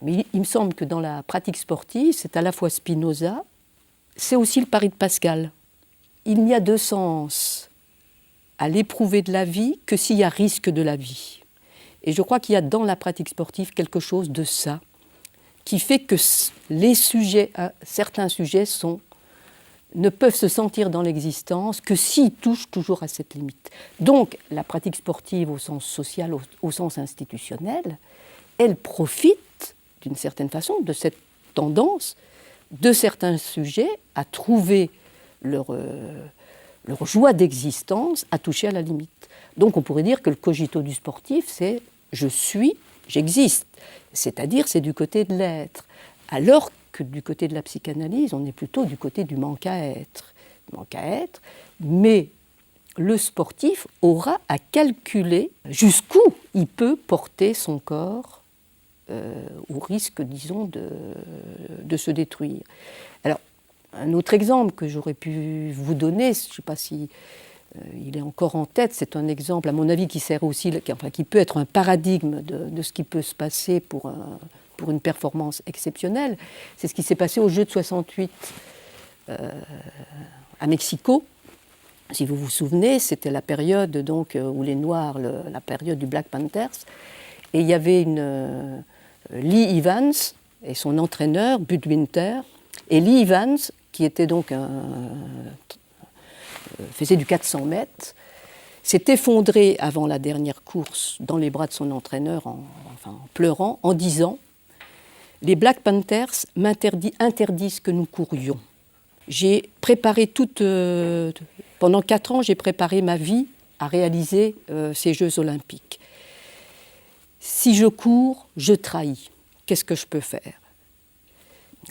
mais il me semble que dans la pratique sportive, c'est à la fois Spinoza, c'est aussi le pari de Pascal. Il n'y a de sens à l'éprouver de la vie que s'il y a risque de la vie. Et je crois qu'il y a dans la pratique sportive quelque chose de ça, qui fait que certains sujets sont ne peuvent se sentir dans l'existence que s'ils touchent toujours à cette limite. Donc, la pratique sportive au sens social, au sens institutionnel, elle profite, d'une certaine façon, de cette tendance de certains sujets à trouver leur joie d'existence, à toucher à la limite. Donc, on pourrait dire que le cogito du sportif, c'est « je suis, j'existe », c'est-à-dire c'est du côté de l'être. Alors que du côté de la psychanalyse, on est plutôt du côté du manque à être. Mais le sportif aura à calculer jusqu'où il peut porter son corps au risque, disons, de se détruire. Alors, un autre exemple que j'aurais pu vous donner, je ne sais pas si il est encore en tête, c'est un exemple, à mon avis, qui sert aussi, qui peut être un paradigme de ce qui peut se passer pour une performance exceptionnelle. C'est ce qui s'est passé aux Jeux de 68 à Mexico. Si vous vous souvenez, c'était la période donc, où les Noirs, la période du Black Panthers, et il y avait Lee Evans et son entraîneur, Bud Winter, et Lee Evans, qui était donc faisait du 400 mètres, s'est effondré avant la dernière course dans les bras de son entraîneur, en pleurant, en disant « Les Black Panthers interdisent que nous courions. J'ai préparé pendant 4 ans, j'ai préparé ma vie à réaliser ces Jeux olympiques. Si je cours, je trahis. Qu'est-ce que je peux faire ?»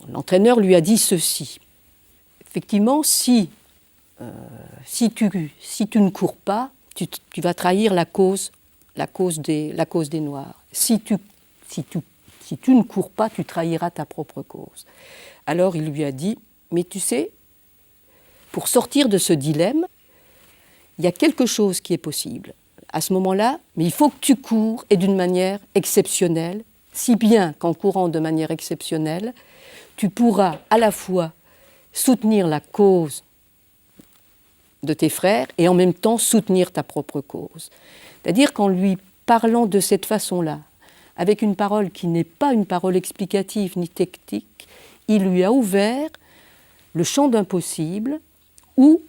L'entraîneur lui a dit ceci. Effectivement, si tu ne cours pas, tu vas trahir la cause des Noirs. Si tu ne cours pas, tu trahiras ta propre cause. Alors il lui a dit, mais tu sais, pour sortir de ce dilemme, il y a quelque chose qui est possible. À ce moment-là, mais il faut que tu cours et d'une manière exceptionnelle, si bien qu'en courant de manière exceptionnelle, tu pourras à la fois soutenir la cause de tes frères et en même temps soutenir ta propre cause. C'est-à-dire qu'en lui parlant de cette façon-là, avec une parole qui n'est pas une parole explicative ni technique, il lui a ouvert le champ d'un possible où,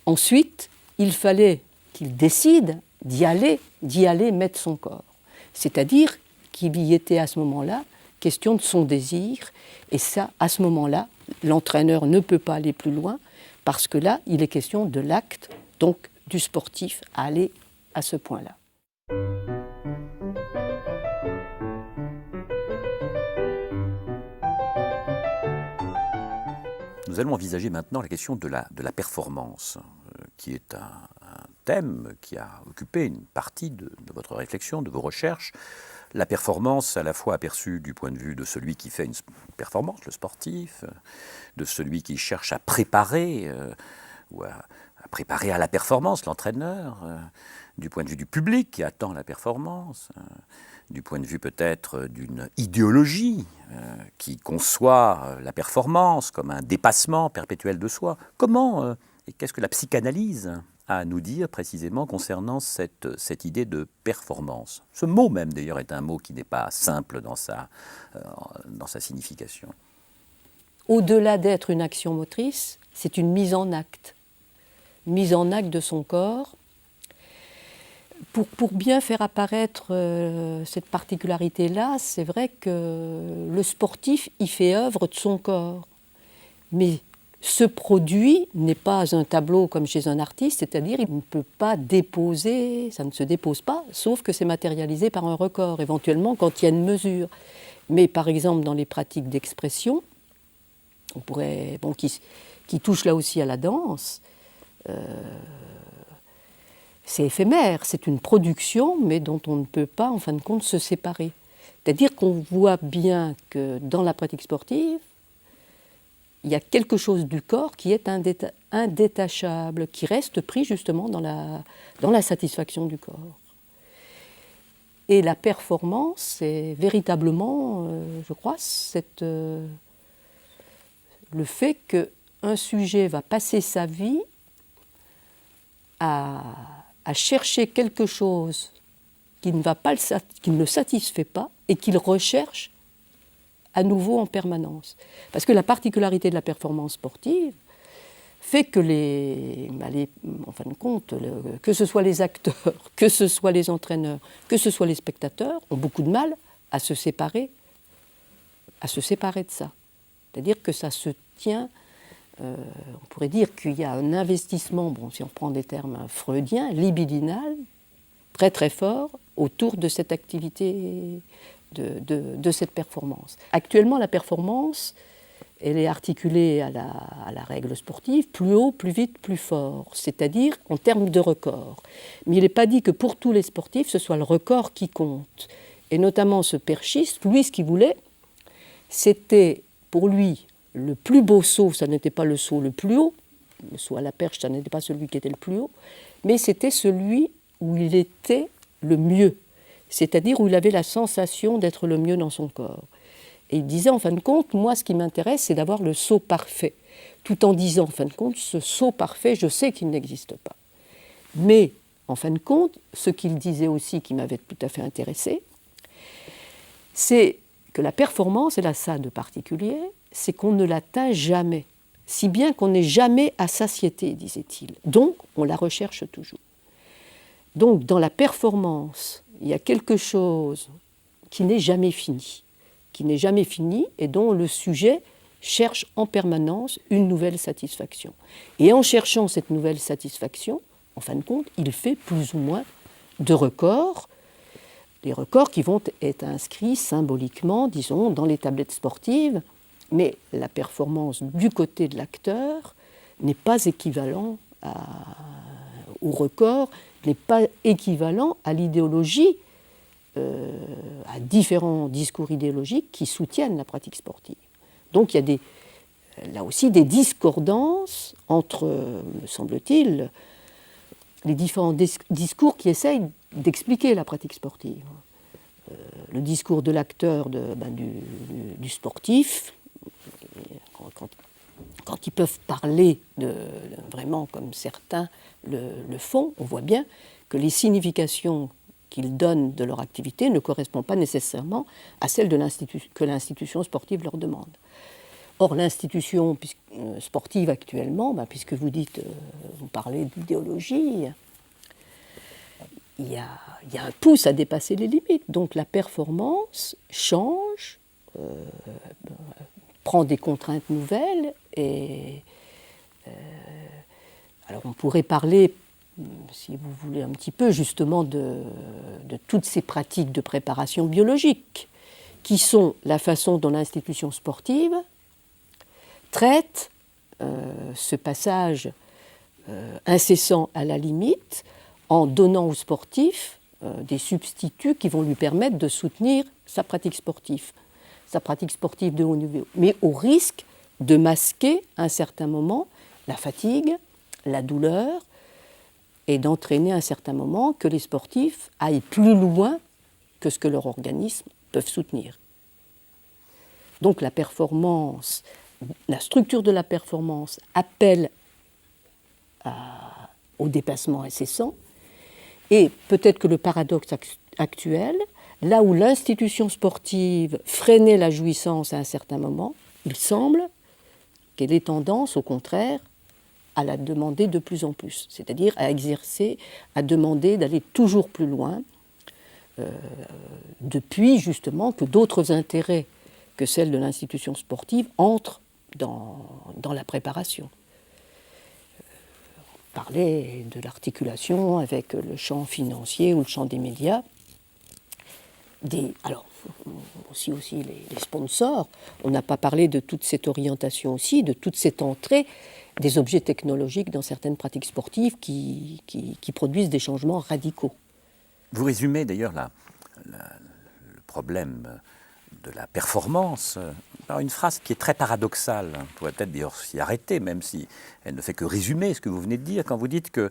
ensuite, il fallait qu'il décide d'y aller mettre son corps. C'est-à-dire qu'il y était à ce moment-là question de son désir, et ça, à ce moment-là, l'entraîneur ne peut pas aller plus loin, parce que là, il est question de l'acte, donc du sportif, à aller à ce point-là. Nous allons envisager maintenant la question de la performance, qui est un thème qui a occupé une partie de votre réflexion, de vos recherches. La performance à la fois aperçue du point de vue de celui qui fait une performance, le sportif, de celui qui cherche à préparer ou à préparer à la performance, l'entraîneur, du point de vue du public qui attend la performance, du point de vue peut-être d'une idéologie qui conçoit la performance comme un dépassement perpétuel de soi. Comment et qu'est-ce que la psychanalyse a à nous dire précisément concernant cette idée de performance? Ce mot même d'ailleurs est un mot qui n'est pas simple dans sa signification. Au-delà d'être une action motrice, c'est une mise en acte de son corps. Pour bien faire apparaître cette particularité-là, c'est vrai que le sportif y fait œuvre de son corps. Mais ce produit n'est pas un tableau comme chez un artiste, c'est-à-dire il ne peut pas déposer, ça ne se dépose pas, sauf que c'est matérialisé par un record, éventuellement quand il y a une mesure. Mais par exemple dans les pratiques d'expression, on pourrait, qui touchent là aussi à la danse, c'est éphémère, c'est une production, mais dont on ne peut pas, en fin de compte, se séparer. C'est-à-dire qu'on voit bien que dans la pratique sportive, il y a quelque chose du corps qui est indétachable, qui reste pris justement dans la satisfaction du corps. Et la performance, c'est véritablement, je crois, le fait qu'un sujet va passer sa vie à chercher quelque chose qui ne le satisfait pas et qu'il recherche à nouveau en permanence. Parce que la particularité de la performance sportive, fait que en fin de compte, que ce soit les acteurs, que ce soit les entraîneurs, que ce soit les spectateurs, ont beaucoup de mal à se séparer de ça. C'est-à-dire que ça se tient, on pourrait dire qu'il y a un investissement, bon, si on prend des termes freudiens, libidinal, très très fort, autour de cette activité, de cette performance. Actuellement, la performance, elle est articulée à la règle sportive, plus haut, plus vite, plus fort, c'est-à-dire en termes de record. Mais il n'est pas dit que pour tous les sportifs, ce soit le record qui compte. Et notamment ce perchiste, lui, ce qu'il voulait, c'était pour lui le plus beau saut, ça n'était pas le saut le plus haut, le saut à la perche, ça n'était pas celui qui était le plus haut, mais c'était celui où il était le mieux, c'est-à-dire où il avait la sensation d'être le mieux dans son corps. Et il disait, en fin de compte, moi, ce qui m'intéresse, c'est d'avoir le saut parfait. Tout en disant, en fin de compte, ce saut parfait, je sais qu'il n'existe pas. Mais, en fin de compte, ce qu'il disait aussi, qui m'avait tout à fait intéressé, c'est que la performance, elle a ça de particulier, c'est qu'on ne l'atteint jamais. Si bien qu'on n'est jamais à satiété, disait-il. Donc, on la recherche toujours. Donc, dans la performance, il y a quelque chose qui n'est jamais fini. Et dont le sujet cherche en permanence une nouvelle satisfaction. Et en cherchant cette nouvelle satisfaction, en fin de compte, il fait plus ou moins de records, des records qui vont être inscrits symboliquement, disons, dans les tablettes sportives, mais la performance du côté de l'acteur n'est pas équivalent au record, n'est pas équivalent à l'idéologie, à différents discours idéologiques qui soutiennent la pratique sportive. Donc il y a là aussi des discordances entre, me semble-t-il, les différents discours qui essayent d'expliquer la pratique sportive. Le discours de l'acteur, du sportif, quand ils peuvent parler vraiment comme certains le font, on voit bien que les significations qu'ils donnent de leur activité ne correspondent pas nécessairement à celles que l'institution sportive leur demande. Or, l'institution sportive actuellement, puisque vous parlez d'idéologie, il y a un pouce à dépasser les limites. Donc la performance change, prend des contraintes nouvelles. Alors on pourrait parler, si vous voulez, un petit peu justement de toutes ces pratiques de préparation biologique, qui sont la façon dont l'institution sportive traite ce passage incessant à la limite, en donnant aux sportifs des substituts qui vont lui permettre de soutenir sa pratique sportive de haut niveau, mais au risque de masquer à un certain moment la fatigue, la douleur, et d'entraîner à un certain moment que les sportifs aillent plus loin que ce que leur organisme peut soutenir. Donc la performance, la structure de la performance appelle au dépassement incessant, et peut-être que le paradoxe actuel, là où l'institution sportive freinait la jouissance à un certain moment, il semble qu'elle ait tendance, au contraire, à la demander de plus en plus, c'est-à-dire à exercer, à demander d'aller toujours plus loin, depuis justement que d'autres intérêts que celles de l'institution sportive entrent dans la préparation. On parlait de l'articulation avec le champ financier ou le champ des médias. Alors, aussi les sponsors, on n'a pas parlé de toute cette orientation aussi, de toute cette entrée des objets technologiques dans certaines pratiques sportives qui produisent des changements radicaux. Vous résumez d'ailleurs le problème de la performance par une phrase qui est très paradoxale. On pourrait peut-être d'ailleurs s'y arrêter, même si elle ne fait que résumer ce que vous venez de dire, quand vous dites que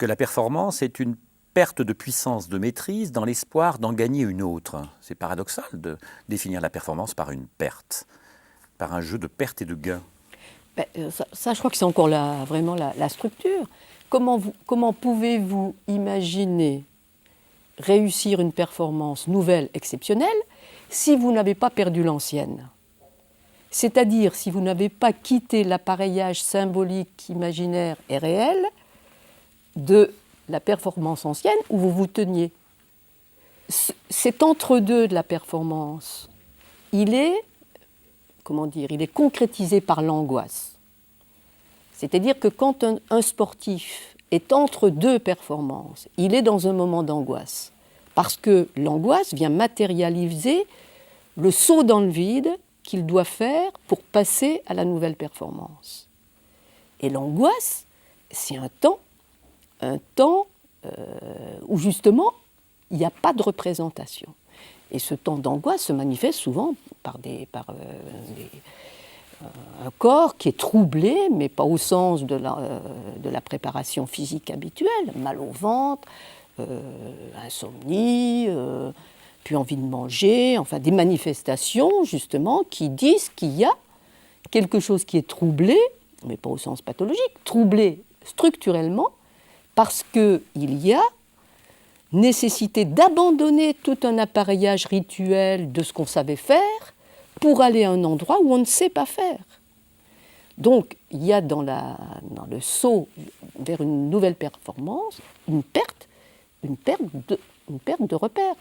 la performance est une perte de puissance, de maîtrise, dans l'espoir d'en gagner une autre. C'est paradoxal de définir la performance par une perte, par un jeu de perte et de gain. Ça, je crois que c'est encore vraiment la structure. Comment pouvez-vous imaginer réussir une performance nouvelle, exceptionnelle, si vous n'avez pas perdu l'ancienne ? C'est-à-dire, si vous n'avez pas quitté l'appareillage symbolique, imaginaire et réel de la performance ancienne où vous vous teniez. Cet entre-deux de la performance, il est concrétisé par l'angoisse. C'est-à-dire que quand un sportif est entre deux performances, il est dans un moment d'angoisse. Parce que l'angoisse vient matérialiser le saut dans le vide qu'il doit faire pour passer à la nouvelle performance. Et l'angoisse, c'est un temps où justement, il n'y a pas de représentation. Et ce temps d'angoisse se manifeste souvent par un corps qui est troublé, mais pas au sens de la préparation physique habituelle, mal au ventre, insomnie, puis envie de manger, enfin des manifestations justement qui disent qu'il y a quelque chose qui est troublé, mais pas au sens pathologique, troublé structurellement, parce qu'il y a nécessité d'abandonner tout un appareillage rituel de ce qu'on savait faire pour aller à un endroit où on ne sait pas faire. Donc, il y a dans le saut vers une nouvelle performance une perte de repères.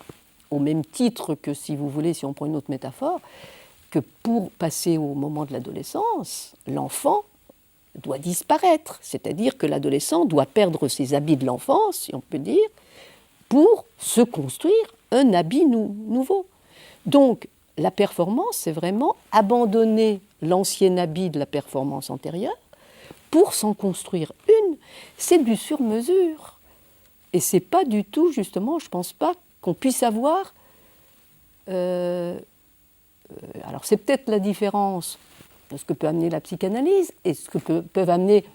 Au même titre que, si vous voulez, si on prend une autre métaphore, que pour passer au moment de l'adolescence, l'enfant doit disparaître. C'est-à-dire que l'adolescent doit perdre ses habits de l'enfance, si on peut dire, pour se construire un habit nouveau. Donc, la performance, c'est vraiment abandonner l'ancien habit de la performance antérieure pour s'en construire une. C'est du sur-mesure. Et c'est pas du tout, justement, je pense pas qu'on puisse avoir... alors, c'est peut-être la différence de ce que peut amener la psychanalyse et ce que peuvent amener,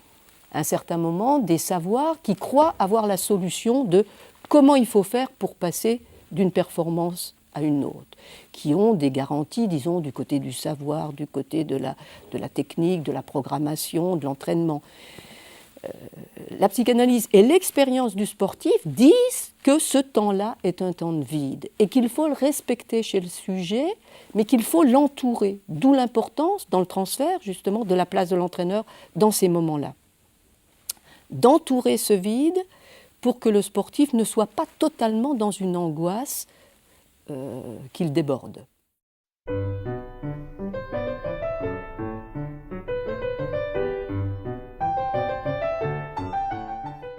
à un certain moment, des savoirs qui croient avoir la solution de comment il faut faire pour passer d'une performance à une autre, qui ont des garanties, disons, du côté du savoir, du côté de la technique, de la programmation, de l'entraînement. La psychanalyse et l'expérience du sportif disent que ce temps-là est un temps de vide et qu'il faut le respecter chez le sujet, mais qu'il faut l'entourer. D'où l'importance, dans le transfert, justement, de la place de l'entraîneur dans ces moments-là. D'entourer ce vide pour que le sportif ne soit pas totalement dans une angoisse qu'il déborde.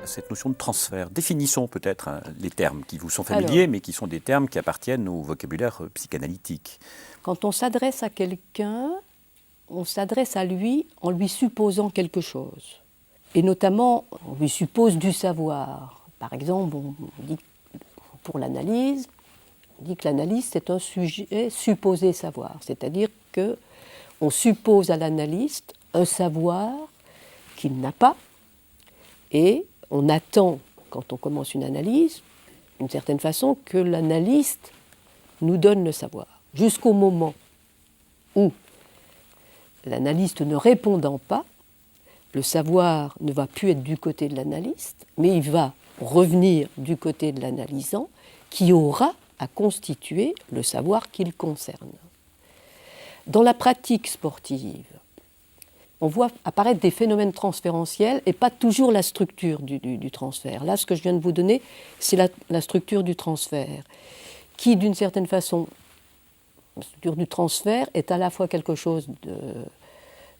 Cette notion de transfert, définissons peut-être les termes qui vous sont familiers, mais qui sont des termes qui appartiennent au vocabulaire psychanalytique. Quand on s'adresse à quelqu'un, on s'adresse à lui en lui supposant quelque chose. Et notamment, on lui suppose du savoir. Par exemple, on dit, pour l'analyse, on dit que l'analyse, c'est un sujet supposé savoir. C'est-à-dire qu'on suppose à l'analyste un savoir qu'il n'a pas, et on attend, quand on commence une analyse, d'une certaine façon, que l'analyste nous donne le savoir. Jusqu'au moment où l'analyste ne répondant pas, le savoir ne va plus être du côté de l'analyste, mais il va revenir du côté de l'analysant, qui aura à constituer le savoir qu'il concerne. Dans la pratique sportive, on voit apparaître des phénomènes transférentiels et pas toujours la structure du transfert. Là, ce que je viens de vous donner, c'est la structure du transfert, qui, d'une certaine façon, la structure du transfert est à la fois quelque chose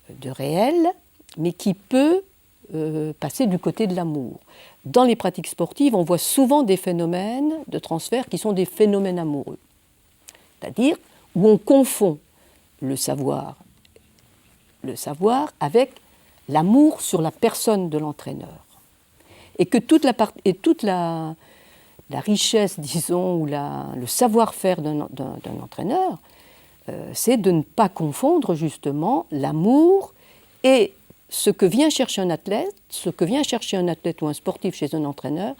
de réel, mais qui peut passer du côté de l'amour. Dans les pratiques sportives, on voit souvent des phénomènes de transfert qui sont des phénomènes amoureux. C'est-à-dire où on confond le savoir avec l'amour sur la personne de l'entraîneur. Et que toute la richesse, disons, ou le savoir-faire d'un entraîneur, c'est de ne pas confondre justement l'amour et ce que vient chercher un athlète, ou un sportif chez un entraîneur,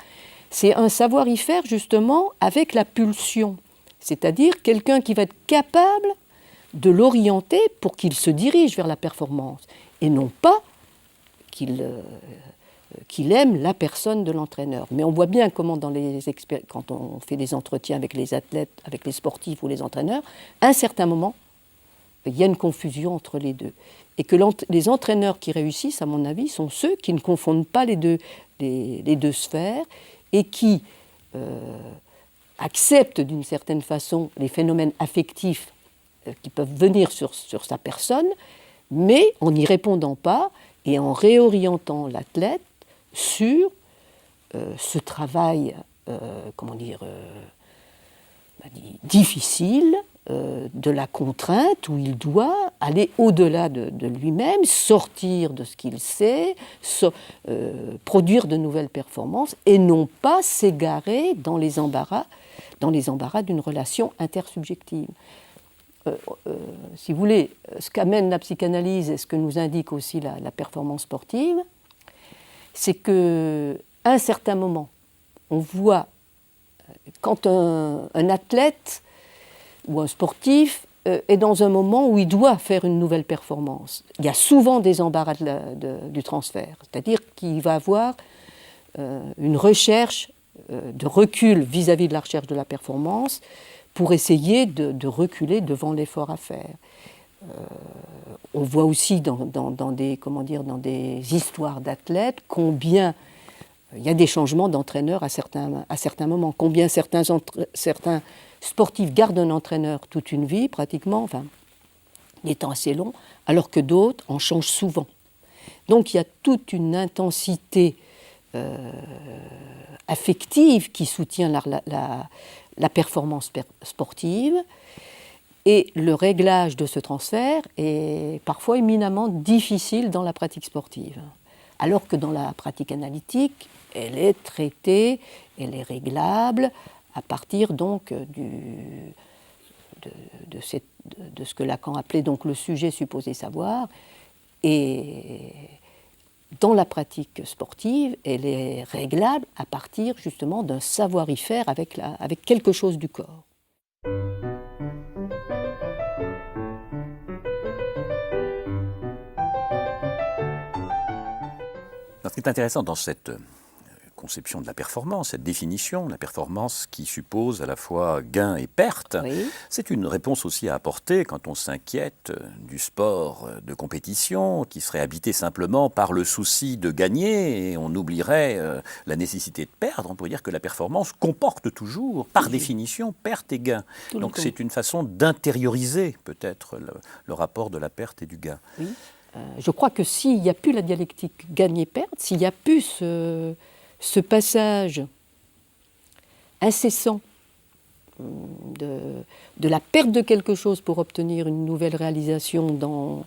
c'est un savoir-y-faire justement avec la pulsion. C'est-à-dire quelqu'un qui va être capable de l'orienter pour qu'il se dirige vers la performance, et non pas qu'il aime la personne de l'entraîneur. Mais on voit bien comment quand on fait des entretiens avec les athlètes, avec les sportifs ou les entraîneurs, à un certain moment, il y a une confusion entre les deux. Et que les entraîneurs qui réussissent, à mon avis, sont ceux qui ne confondent pas les deux sphères et qui acceptent d'une certaine façon les phénomènes affectifs qui peuvent venir sur sa personne, mais en n'y répondant pas et en réorientant l'athlète sur ce travail, difficile, de la contrainte où il doit aller au-delà de lui-même, sortir de ce qu'il sait, produire de nouvelles performances et non pas s'égarer dans les embarras d'une relation intersubjective. Si vous voulez, ce qu'amène la psychanalyse et ce que nous indique aussi la performance sportive, c'est qu'à un certain moment, on voit quand un athlète ou un sportif est dans un moment où il doit faire une nouvelle performance. Il y a souvent des embarras du transfert, c'est-à-dire qu'il va avoir une recherche de recul vis-à-vis de la recherche de la performance pour essayer de reculer devant l'effort à faire. On voit aussi dans des histoires d'athlètes combien il y a des changements d'entraîneur à certains moments, combien certains sportifs gardent un entraîneur toute une vie, pratiquement, enfin, des temps assez longs, alors que d'autres en changent souvent. Donc il y a toute une intensité affective qui soutient la performance sportive, et le réglage de ce transfert est parfois éminemment difficile dans la pratique sportive. Alors que dans la pratique analytique, elle est traitée, elle est réglable à partir donc de ce que Lacan appelait donc le sujet supposé savoir. Et dans la pratique sportive, elle est réglable à partir justement d'un savoir-y-faire avec quelque chose du corps. Ce qui est intéressant dans cette conception de la performance, cette définition, la performance qui suppose à la fois gain et perte, Oui. c'est une réponse aussi à apporter quand on s'inquiète du sport de compétition qui serait habité simplement par le souci de gagner et on oublierait la nécessité de perdre. On pourrait dire que la performance comporte toujours, par définition, perte et gain. Donc c'est une façon d'intérioriser peut-être le rapport de la perte et du gain. Oui. Je crois que s'il n'y a plus la dialectique gagne-perte, s'il n'y a plus ce passage incessant de la perte de quelque chose pour obtenir une nouvelle réalisation dans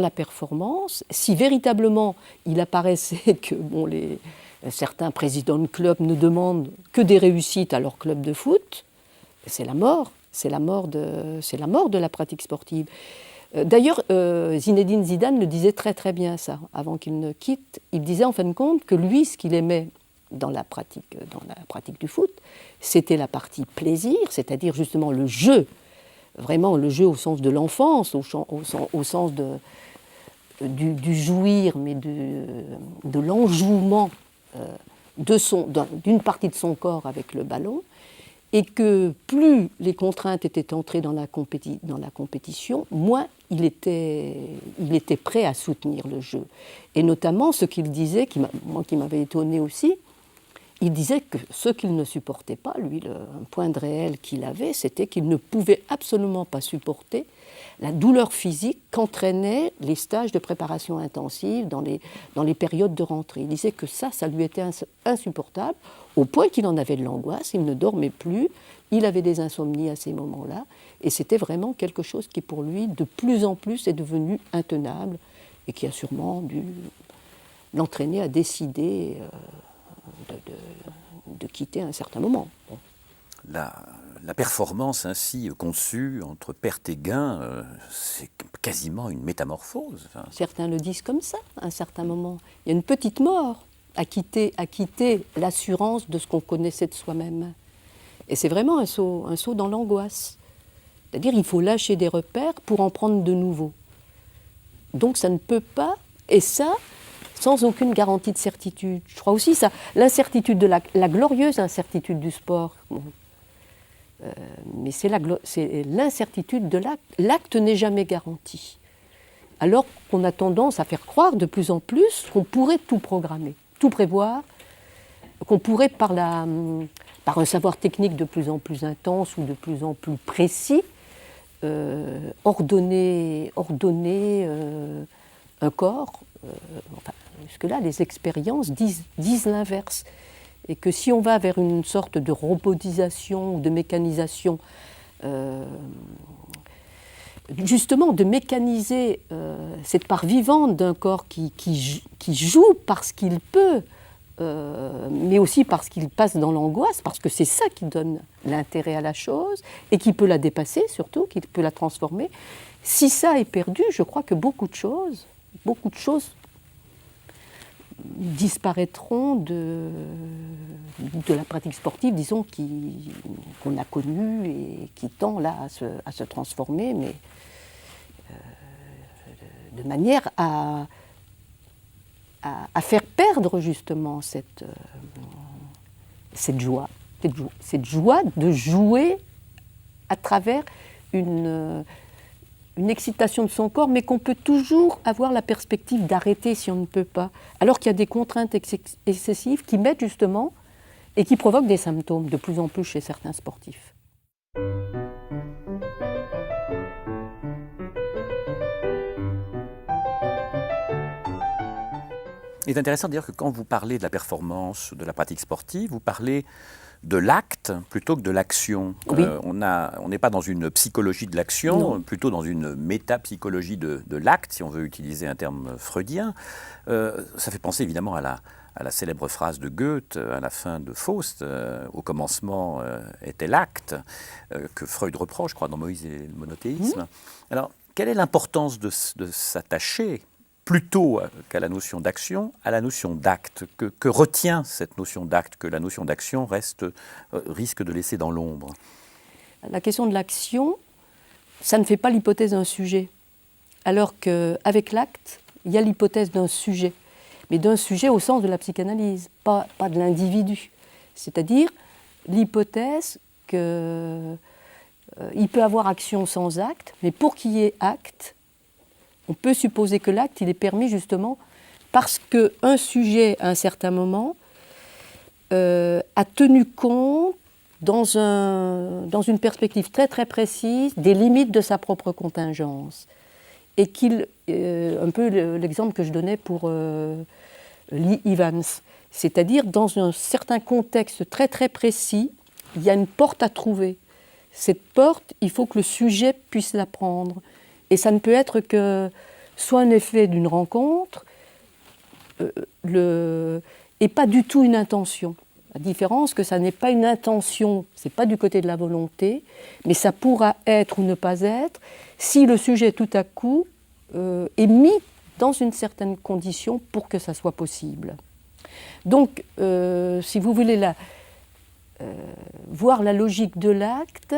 la performance, si véritablement il apparaissait que certains présidents de clubs ne demandent que des réussites à leur club de foot, c'est la mort de la pratique sportive. D'ailleurs, Zinedine Zidane le disait très très bien ça, avant qu'il ne quitte. Il disait en fin de compte que lui, ce qu'il aimait dans la pratique du foot, c'était la partie plaisir, c'est-à-dire justement le jeu, vraiment le jeu au sens de l'enfance, au sens du jouir, mais de l'enjouement d'une partie de son corps avec le ballon. Et que plus les contraintes étaient entrées dans la compétition, moins il était prêt à soutenir le jeu. Et notamment ce qu'il disait, qui m'avait étonné aussi, il disait que ce qu'il ne supportait pas, lui, un point de réel qu'il avait, c'était qu'il ne pouvait absolument pas supporter la douleur physique qu'entraînaient les stages de préparation intensive dans les périodes de rentrée. Il disait que ça lui était insupportable, au point qu'il en avait de l'angoisse, il ne dormait plus, il avait des insomnies à ces moments-là, et c'était vraiment quelque chose qui, pour lui, de plus en plus est devenu intenable, et qui a sûrement dû l'entraîner à décider de quitter à un certain moment. Bon. La performance ainsi conçue entre perte et gain, c'est quasiment une métamorphose. Enfin, certains le disent comme ça, à un certain moment. Il y a une petite mort à quitter l'assurance de ce qu'on connaissait de soi-même. Et c'est vraiment un saut dans l'angoisse. C'est-à-dire qu'il faut lâcher des repères pour en prendre de nouveaux. Donc ça ne peut pas, et ça, sans aucune garantie de certitude. Je crois aussi ça, l'incertitude la glorieuse incertitude du sport. Bon. Mais c'est l'incertitude de l'acte. L'acte n'est jamais garanti. Alors qu'on a tendance à faire croire de plus en plus qu'on pourrait tout programmer, tout prévoir, qu'on pourrait par un savoir technique de plus en plus intense ou de plus en plus précis, ordonner un corps. Jusque-là, les expériences disent l'inverse. Et que si on va vers une sorte de robotisation ou de mécanisation, justement de mécaniser cette part vivante d'un corps qui joue parce qu'il peut, mais aussi parce qu'il passe dans l'angoisse, parce que c'est ça qui donne l'intérêt à la chose, et qui peut la dépasser surtout, qui peut la transformer. Si ça est perdu, je crois que beaucoup de choses disparaîtront de la pratique sportive, disons, qu'on a connue et qui tend là à se transformer, mais de manière à faire perdre justement cette joie de jouer à travers une excitation de son corps, mais qu'on peut toujours avoir la perspective d'arrêter si on ne peut pas, alors qu'il y a des contraintes excessives qui mettent justement et qui provoquent des symptômes de plus en plus chez certains sportifs. Il est intéressant de dire que quand vous parlez de la performance, de la pratique sportive, vous parlez de l'acte plutôt que de l'action. Oui. On n'est pas dans une psychologie de l'action, plutôt dans une métapsychologie de l'acte, si on veut utiliser un terme freudien. Ça fait penser évidemment à la célèbre phrase de Goethe à la fin de Faust, au commencement était l'acte, que Freud reprend, je crois, dans Moïse et le monothéisme. Alors, quelle est l'importance de s'attacher plutôt qu'à la notion d'action, à la notion d'acte? Que retient cette notion d'acte, que la notion d'action risque de laisser dans l'ombre? La question de l'action, ça ne fait pas l'hypothèse d'un sujet. Alors qu'avec l'acte, il y a l'hypothèse d'un sujet. Mais d'un sujet au sens de la psychanalyse, pas de l'individu. C'est-à-dire l'hypothèse qu'il peut avoir action sans acte, mais pour qu'il y ait acte, on peut supposer que l'acte, il est permis justement parce qu'un sujet, à un certain moment, a tenu compte, dans une perspective très très précise, des limites de sa propre contingence. Et un peu l'exemple que je donnais pour Lee Evans, c'est-à-dire dans un certain contexte très très précis, il y a une porte à trouver. Cette porte, il faut que le sujet puisse la prendre. Et ça ne peut être que soit un effet d'une rencontre et pas du tout une intention. La différence, que ça n'est pas une intention, c'est pas du côté de la volonté, mais ça pourra être ou ne pas être si le sujet tout à coup est mis dans une certaine condition pour que ça soit possible. Donc, si vous voulez voir la logique de l'acte,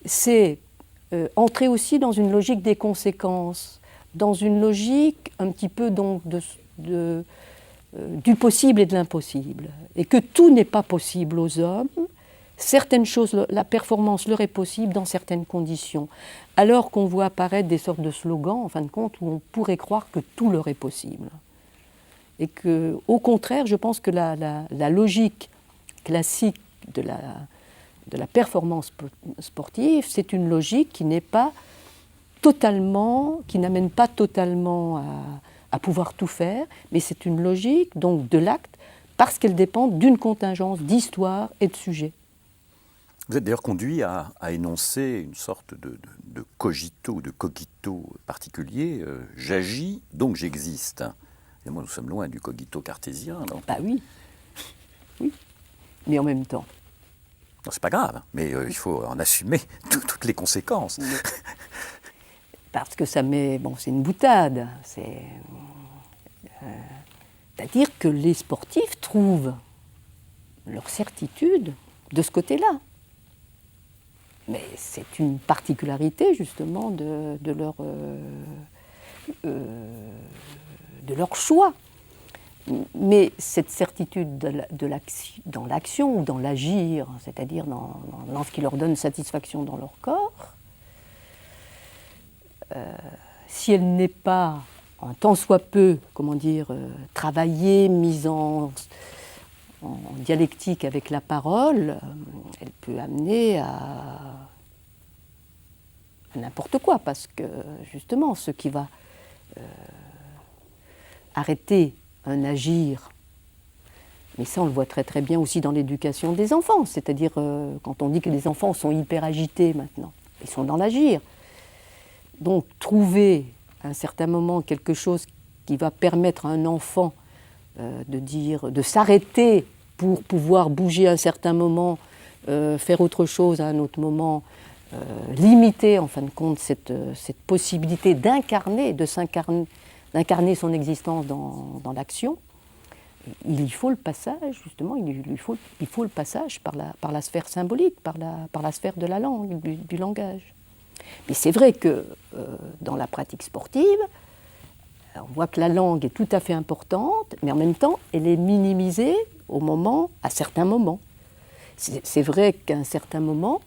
c'est entrer aussi dans une logique des conséquences, dans une logique un petit peu donc du possible et de l'impossible. Et que tout n'est pas possible aux hommes. Certaines choses, la performance leur est possible dans certaines conditions. Alors qu'on voit apparaître des sortes de slogans, en fin de compte, où on pourrait croire que tout leur est possible. Et que, au contraire, je pense que la logique classique de la performance sportive, c'est une logique qui n'amène pas totalement à pouvoir tout faire, mais c'est une logique donc de l'acte parce qu'elle dépend d'une contingence d'histoire et de sujet. Vous êtes d'ailleurs conduit à énoncer une sorte de cogito ou de cogito particulier. J'agis, donc j'existe. Et moi, nous sommes loin du cogito cartésien. Non? Bah oui, mais en même temps. Non, c'est pas grave, mais il faut en assumer toutes les conséquences. Parce que ça met... Bon, c'est une boutade. C'est-à-dire que les sportifs trouvent leur certitude de ce côté-là. Mais c'est une particularité, justement, de leur choix. Mais cette certitude dans l'action ou dans l'agir, c'est-à-dire dans ce qui leur donne satisfaction dans leur corps, si elle n'est pas, en tant soit peu, travaillée, mise en dialectique avec la parole, elle peut amener à n'importe quoi, parce que justement, ce qui va arrêter un agir, mais ça on le voit très très bien aussi dans l'éducation des enfants, c'est-à-dire quand on dit que les enfants sont hyper agités maintenant, ils sont dans l'agir. Donc trouver à un certain moment quelque chose qui va permettre à un enfant de s'arrêter pour pouvoir bouger à un certain moment, faire autre chose à un autre moment, limiter en fin de compte cette possibilité d'incarner son existence dans l'action, il faut le passage, justement, il faut le passage par la sphère symbolique, par la sphère de la langue, du langage. Mais c'est vrai que dans la pratique sportive, on voit que la langue est tout à fait importante, mais en même temps, elle est minimisée à certains moments. C'est vrai qu'à un certain moment,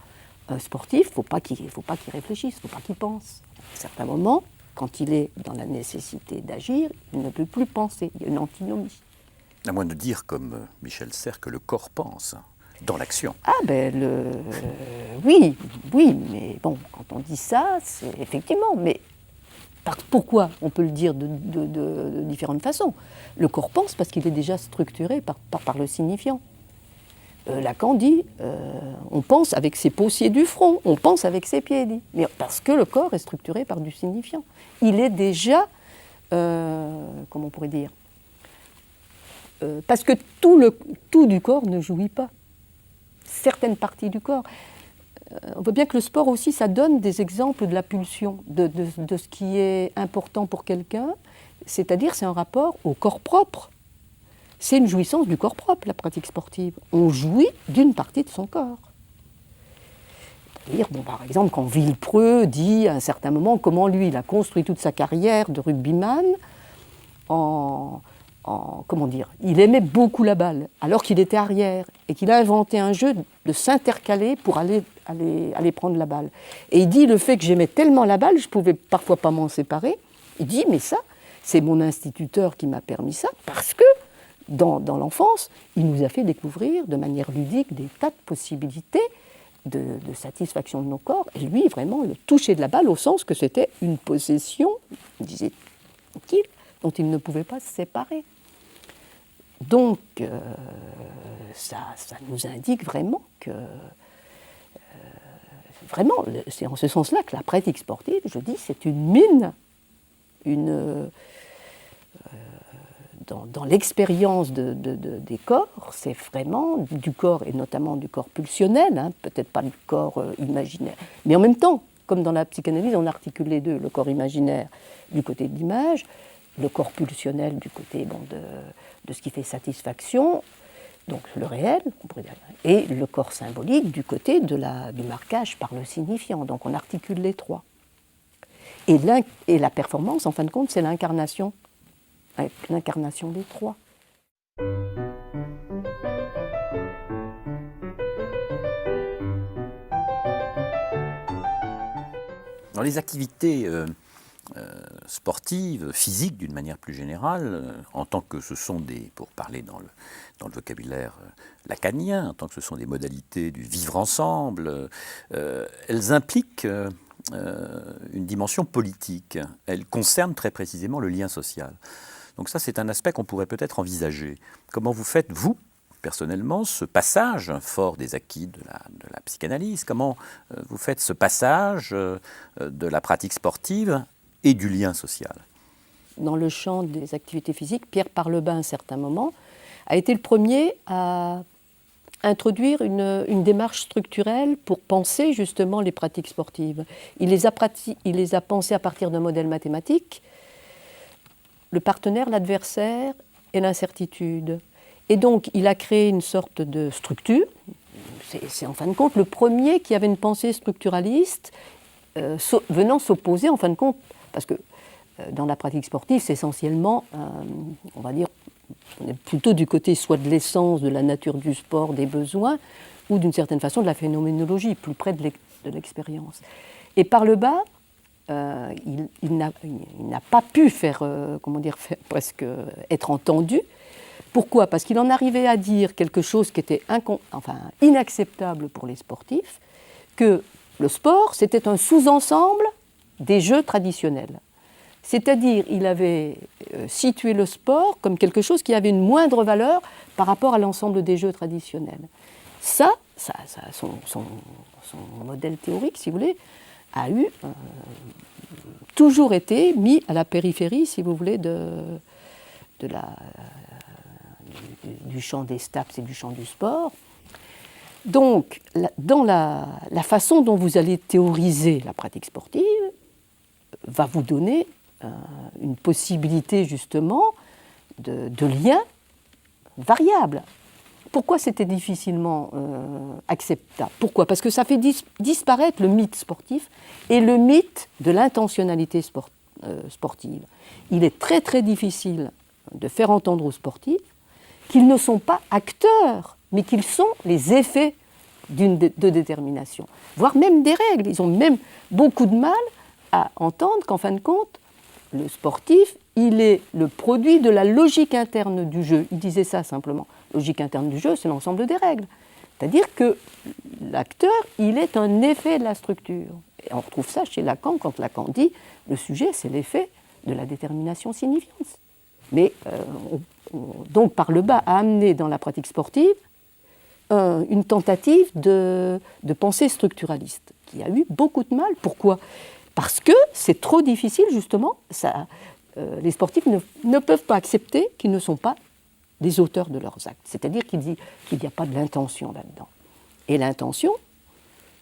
un sportif, il ne faut pas qu'il réfléchisse, il ne faut pas qu'il pense. À un certain moment, quand il est dans la nécessité d'agir, il ne peut plus penser, il y a une antinomie. À moins de dire, comme Michel Serres, que le corps pense dans l'action. Ah oui, mais bon, quand on dit ça, c'est effectivement, mais pourquoi on peut le dire de différentes façons. Le corps pense parce qu'il est déjà structuré par le signifiant. Lacan dit, on pense avec ses pauciers du front, on pense avec ses pieds, dit. Mais parce que le corps est structuré par du signifiant. Il est déjà, comment on pourrait dire, parce que tout du corps ne jouit pas. Certaines parties du corps. On voit bien que le sport aussi, ça donne des exemples de la pulsion, de ce qui est important pour quelqu'un, c'est-à-dire c'est un rapport au corps propre. C'est une jouissance du corps propre, la pratique sportive. On jouit d'une partie de son corps. Par exemple, quand Villepreux dit à un certain moment comment lui, il a construit toute sa carrière de rugbyman il aimait beaucoup la balle, alors qu'il était arrière, et qu'il a inventé un jeu de s'intercaler pour aller prendre la balle. Et il dit, le fait que j'aimais tellement la balle, je ne pouvais parfois pas m'en séparer. Il dit, mais ça, c'est mon instituteur qui m'a permis ça, parce que dans l'enfance, il nous a fait découvrir de manière ludique des tas de possibilités de satisfaction de nos corps. Et lui, vraiment, le toucher de la balle, au sens que c'était une possession, disait-il, dont il ne pouvait pas se séparer. Donc, ça nous indique vraiment que, c'est en ce sens-là que la pratique sportive, je dis, c'est une mine, dans l'expérience des corps, c'est vraiment du corps, et notamment du corps pulsionnel, peut-être pas du corps imaginaire, mais en même temps, comme dans la psychanalyse, on articule les deux, le corps imaginaire du côté de l'image, le corps pulsionnel du côté de ce qui fait satisfaction, donc le réel, on pourrait dire, et le corps symbolique du côté du marquage par le signifiant. Donc on articule les trois. Et la performance, en fin de compte, c'est l'incarnation des trois. Dans les activités sportives, physiques d'une manière plus générale, en tant que ce sont pour parler dans le vocabulaire lacanien, en tant que ce sont des modalités du vivre ensemble, elles impliquent une dimension politique. Elles concernent très précisément le lien social. Donc ça, c'est un aspect qu'on pourrait peut-être envisager. Comment vous faites, vous, personnellement, ce passage fort des acquis de la psychanalyse? Comment vous faites ce passage de la pratique sportive et du lien social? Dans le champ des activités physiques, Pierre Parlebin, à un certain moment, a été le premier à introduire une démarche structurelle pour penser justement les pratiques sportives. Il les a pensées à partir d'un modèle mathématique, le partenaire, l'adversaire et l'incertitude. Et donc, il a créé une sorte de structure. C'est en fin de compte le premier qui avait une pensée structuraliste venant s'opposer, en fin de compte, parce que dans la pratique sportive, c'est essentiellement, on va dire, on est plutôt du côté soit de l'essence, de la nature du sport, des besoins, ou d'une certaine façon de la phénoménologie, plus près de l'expérience. Et par le bas, il n'a pas pu faire presque être entendu. Pourquoi ? Parce qu'il en arrivait à dire quelque chose qui était inacceptable pour les sportifs, que le sport, c'était un sous-ensemble des jeux traditionnels. C'est-à-dire, il avait situé le sport comme quelque chose qui avait une moindre valeur par rapport à l'ensemble des jeux traditionnels. Ça son modèle théorique, si vous voulez, a toujours été mis à la périphérie, si vous voulez, du champ des STAPS et du champ du sport. Donc, dans la façon dont vous allez théoriser la pratique sportive, va vous donner une possibilité justement de lien variable. Pourquoi c'était difficilement acceptable ? Pourquoi ? Parce que ça fait disparaître le mythe sportif et le mythe de l'intentionnalité sportive. Il est très très difficile de faire entendre aux sportifs qu'ils ne sont pas acteurs, mais qu'ils sont les effets de détermination, voire même des règles. Ils ont même beaucoup de mal à entendre qu'en fin de compte, le sportif, il est le produit de la logique interne du jeu. Il disait ça simplement. Logique interne du jeu, c'est l'ensemble des règles. C'est-à-dire que l'acteur, il est un effet de la structure. Et on retrouve ça chez Lacan, quand Lacan dit le sujet, c'est l'effet de la détermination signifiante. Mais donc par le bas, a amené dans la pratique sportive une tentative de pensée structuraliste, qui a eu beaucoup de mal. Pourquoi ? Parce que c'est trop difficile, justement. Les sportifs ne peuvent pas accepter qu'ils ne sont pas les auteurs de leurs actes. C'est-à-dire qu'il n'y a pas de l'intention là-dedans. Et l'intention,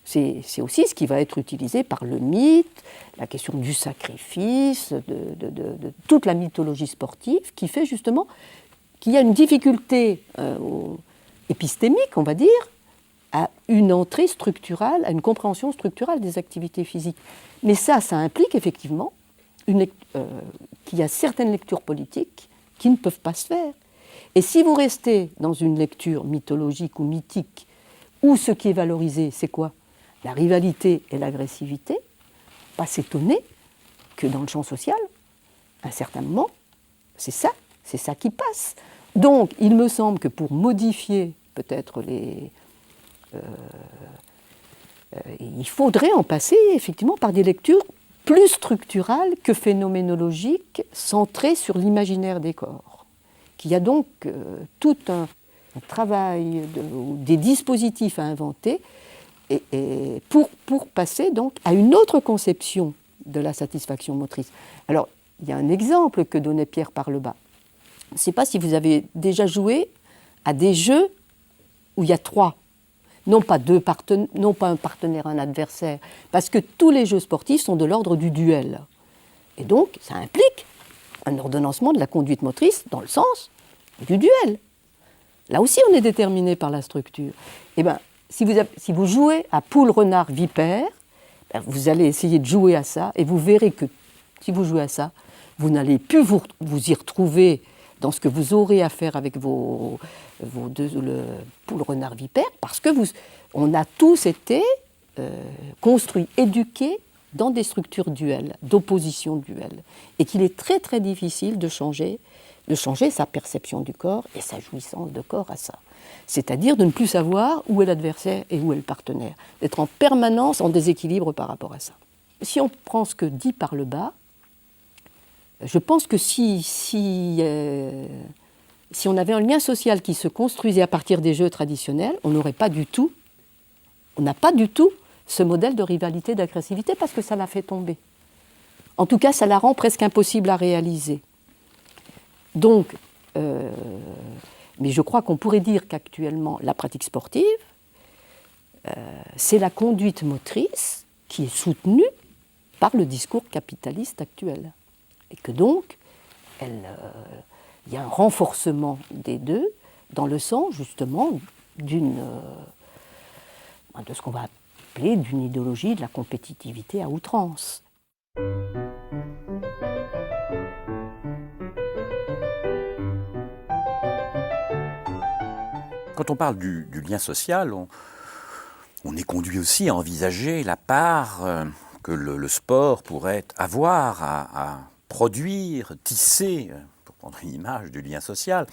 c'est aussi ce qui va être utilisé par le mythe, la question du sacrifice, de toute la mythologie sportive, qui fait justement qu'il y a une difficulté épistémique, on va dire, à une entrée structurale, à une compréhension structurale des activités physiques. Mais ça implique effectivement qu'il y a certaines lectures politiques qui ne peuvent pas se faire. Et si vous restez dans une lecture mythologique ou mythique, où ce qui est valorisé, c'est quoi ? La rivalité et l'agressivité, pas s'étonner que dans le champ social, à un certain moment, c'est ça qui passe. Donc, il me semble que pour modifier peut-être il faudrait en passer effectivement par des lectures plus structurales que phénoménologiques, centrées sur l'imaginaire des corps. Qu'il y a donc tout un travail, des dispositifs à inventer et pour passer donc à une autre conception de la satisfaction motrice. Alors, il y a un exemple que donnait Pierre par le bas. Je ne sais pas si vous avez déjà joué à des jeux où il y a trois. Non pas un partenaire, un adversaire, parce que tous les jeux sportifs sont de l'ordre du duel. Et donc, ça implique un ordonnancement de la conduite motrice dans le sens du duel. Là aussi, on est déterminé par la structure. Eh bien, si vous jouez à poule, renard, vipère, vous allez essayer de jouer à ça, et vous verrez que si vous jouez à ça, vous n'allez plus vous y retrouver dans ce que vous aurez à faire avec vos le poule, renard, vipère, parce que on a tous été construits, éduqués dans des structures duelles, d'opposition duelle, et qu'il est très très difficile de changer sa perception du corps et sa jouissance de corps à ça. C'est-à-dire de ne plus savoir où est l'adversaire et où est le partenaire, d'être en permanence en déséquilibre par rapport à ça. Si on prend ce que dit par le bas, je pense que si on avait un lien social qui se construisait à partir des jeux traditionnels, on n'a pas du tout ce modèle de rivalité, d'agressivité, parce que ça l'a fait tomber. En tout cas, ça la rend presque impossible à réaliser. Donc, mais je crois qu'on pourrait dire qu'actuellement, la pratique sportive, c'est la conduite motrice qui est soutenue par le discours capitaliste actuel. Et que donc, il y a un renforcement des deux dans le sens, justement, de ce qu'on va appeler d'une idéologie de la compétitivité à outrance. Quand on parle du lien social, on est conduit aussi à envisager la part que le sport pourrait avoir à produire, tisser, pour prendre une image du lien social.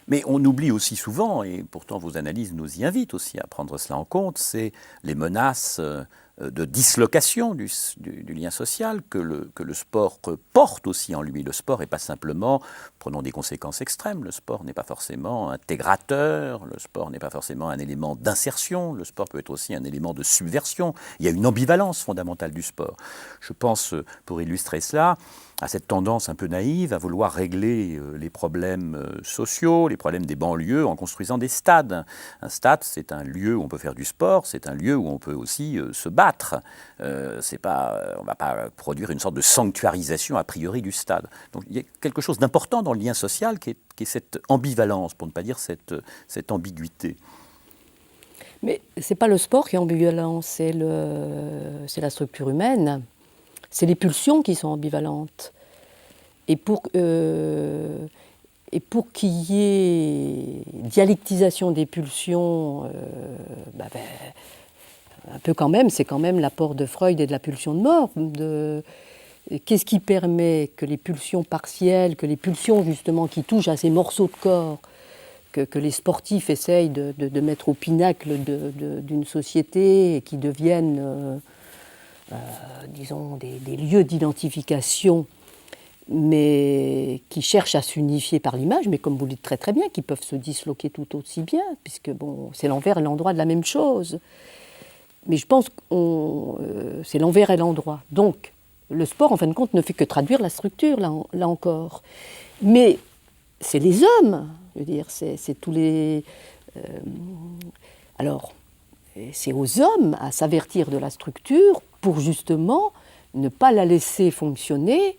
Mais on oublie aussi souvent, et pourtant vos analyses nous y invitent aussi à prendre cela en compte, c'est les menaces de dislocation du lien social que le sport porte aussi en lui. Le sport n'est pas simplement, prenons des conséquences extrêmes, le sport n'est pas forcément intégrateur, le sport n'est pas forcément un élément d'insertion, le sport peut être aussi un élément de subversion. Il y a une ambivalence fondamentale du sport. Je pense, pour illustrer cela, à cette tendance un peu naïve à vouloir régler les problèmes sociaux, les problèmes des banlieues en construisant des stades. Un stade, c'est un lieu où on peut faire du sport, c'est un lieu où on peut aussi se battre. On ne va pas produire une sorte de sanctuarisation a priori du stade. Donc il y a quelque chose d'important dans le lien social qui est cette ambivalence, pour ne pas dire cette ambiguïté. Mais ce n'est pas le sport qui est ambivalent, c'est la structure humaine. C'est les pulsions qui sont ambivalentes. Et pour qu'il y ait dialectisation des pulsions, un peu quand même, c'est quand même l'apport de Freud et de la pulsion de mort. Qu'est-ce qui permet que les pulsions partielles, que les pulsions justement qui touchent à ces morceaux de corps, que les sportifs essayent de mettre au pinacle d'une société et qui deviennent... disons, des lieux d'identification, mais qui cherchent à s'unifier par l'image, mais comme vous le dites très très bien, qui peuvent se disloquer tout aussi bien, puisque bon, c'est l'envers et l'endroit de la même chose. Mais je pense que c'est l'envers et l'endroit. Donc, le sport, en fin de compte, ne fait que traduire la structure, là encore. Mais c'est les hommes, je veux dire, c'est tous les... alors, c'est aux hommes à s'avertir de la structure pour justement ne pas la laisser fonctionner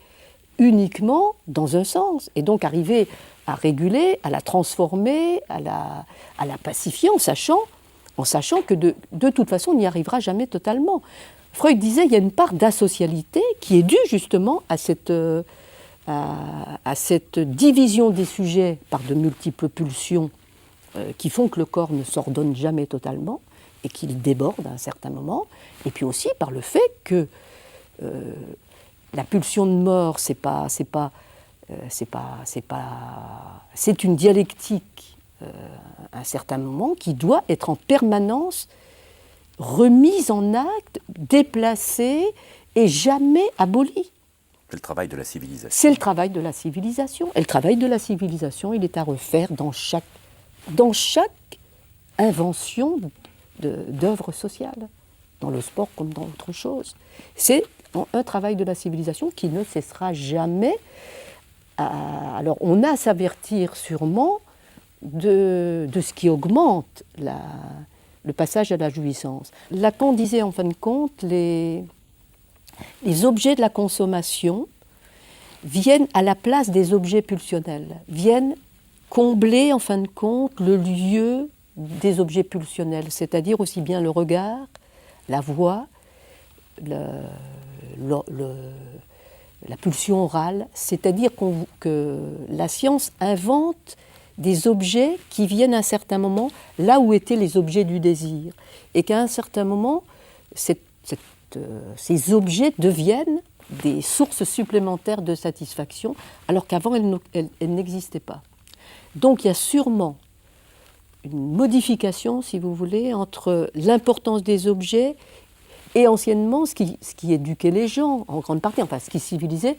uniquement dans un sens. Et donc arriver à réguler, à la transformer, à la pacifier en sachant que de toute façon on n'y arrivera jamais totalement. Freud disait qu'il y a une part d'asocialité qui est due justement à cette division des sujets par de multiples pulsions qui font que le corps ne s'ordonne jamais totalement et qu'il déborde à un certain moment, et puis aussi par le fait que la pulsion de mort, c'est une dialectique à un certain moment qui doit être en permanence remise en acte, déplacée et jamais abolie. C'est le travail de la civilisation. C'est le travail de la civilisation. Et le travail de la civilisation, il est à refaire dans chaque invention d'œuvres sociales, dans le sport comme dans autre chose. C'est un travail de la civilisation qui ne cessera jamais. Alors on a à s'avertir sûrement de ce qui augmente le passage à la jouissance. Lacan disait en fin de compte, les objets de la consommation viennent à la place des objets pulsionnels, viennent combler en fin de compte le lieu des objets pulsionnels, c'est-à-dire aussi bien le regard, la voix, la pulsion orale, c'est-à-dire que la science invente des objets qui viennent à un certain moment là où étaient les objets du désir, et qu'à un certain moment, ces objets deviennent des sources supplémentaires de satisfaction, alors qu'avant elles n'existaient pas. Donc il y a sûrement une modification, si vous voulez, entre l'importance des objets et anciennement ce qui éduquait les gens, en grande partie, enfin ce qui civilisait,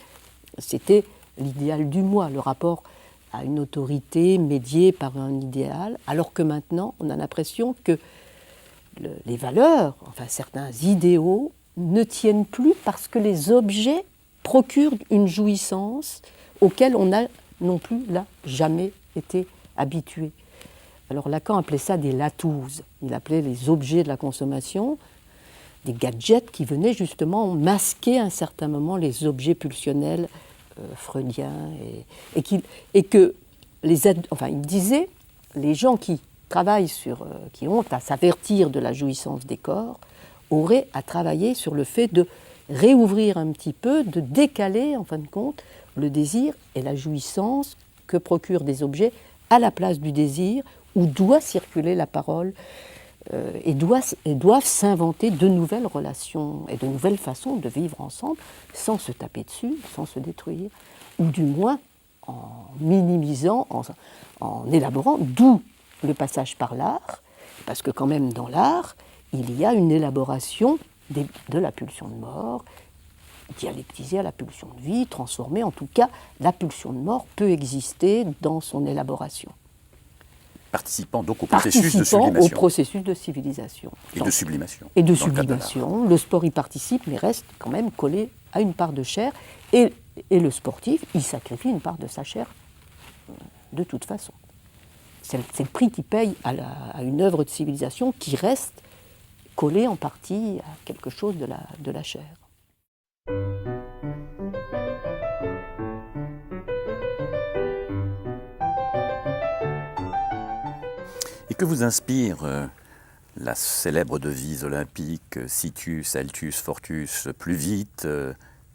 c'était l'idéal du moi, le rapport à une autorité médiée par un idéal, alors que maintenant on a l'impression que les valeurs, enfin certains idéaux, ne tiennent plus parce que les objets procurent une jouissance auquel on n'a non plus là jamais été habitué. Alors Lacan appelait ça des latouses. Il appelait les objets de la consommation des gadgets qui venaient justement masquer à un certain moment les objets pulsionnels freudiens. Il disait, les gens qui travaillent qui ont à s'avertir de la jouissance des corps, auraient à travailler sur le fait de réouvrir un petit peu, de décaler en fin de compte le désir et la jouissance que procurent des objets à la place du désir où doit circuler la parole et doivent s'inventer de nouvelles relations et de nouvelles façons de vivre ensemble sans se taper dessus, sans se détruire, ou du moins en minimisant, en élaborant, d'où le passage par l'art, parce que quand même dans l'art, il y a une élaboration de la pulsion de mort, dialectisée à la pulsion de vie, transformée, en tout cas, la pulsion de mort peut exister dans son élaboration. Participant donc au processus de sublimation. Au processus de civilisation. Et de sublimation. Et de sublimation. Le sport y participe, mais reste quand même collé à une part de chair. Et le sportif, il sacrifie une part de sa chair de toute façon. C'est le prix qu'il paye à une œuvre de civilisation qui reste collée en partie à quelque chose de la chair. Et que vous inspire la célèbre devise olympique « Situs, Altus, Fortus », plus vite,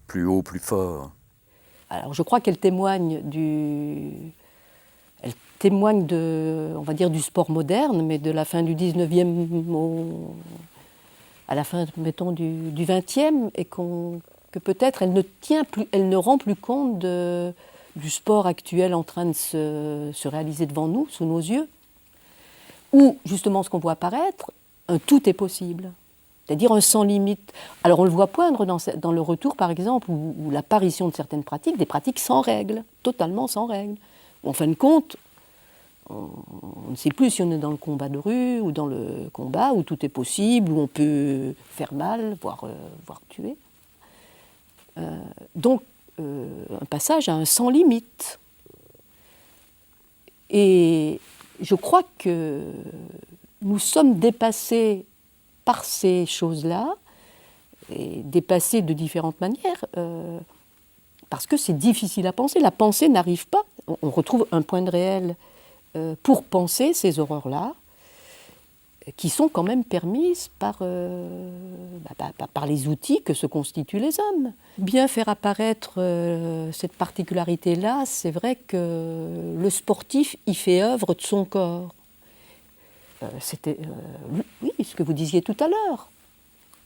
plus haut, plus fort? Alors je crois qu'elle témoigne on va dire, du sport moderne, mais de la fin du 19e à la fin, mettons, du 20e, et que peut-être elle ne rend plus compte du sport actuel en train de se réaliser devant nous, sous nos yeux, où justement ce qu'on voit apparaître, un tout est possible, c'est-à-dire un sans limite. Alors on le voit poindre dans le retour, par exemple, ou l'apparition de certaines pratiques, des pratiques sans règles, totalement sans règles. En fin de compte, on ne sait plus si on est dans le combat de rue ou dans le combat où tout est possible, où on peut faire mal, voire tuer. Donc, un passage à un sans limite. Et je crois que nous sommes dépassés par ces choses-là, et dépassés de différentes manières, parce que c'est difficile à penser. La pensée n'arrive pas. On retrouve un point de réel pour penser ces horreurs-là, qui sont quand même permises par les outils que se constituent les hommes. Bien faire apparaître cette particularité-là, c'est vrai que le sportif y fait œuvre de son corps. C'était, oui, ce que vous disiez tout à l'heure.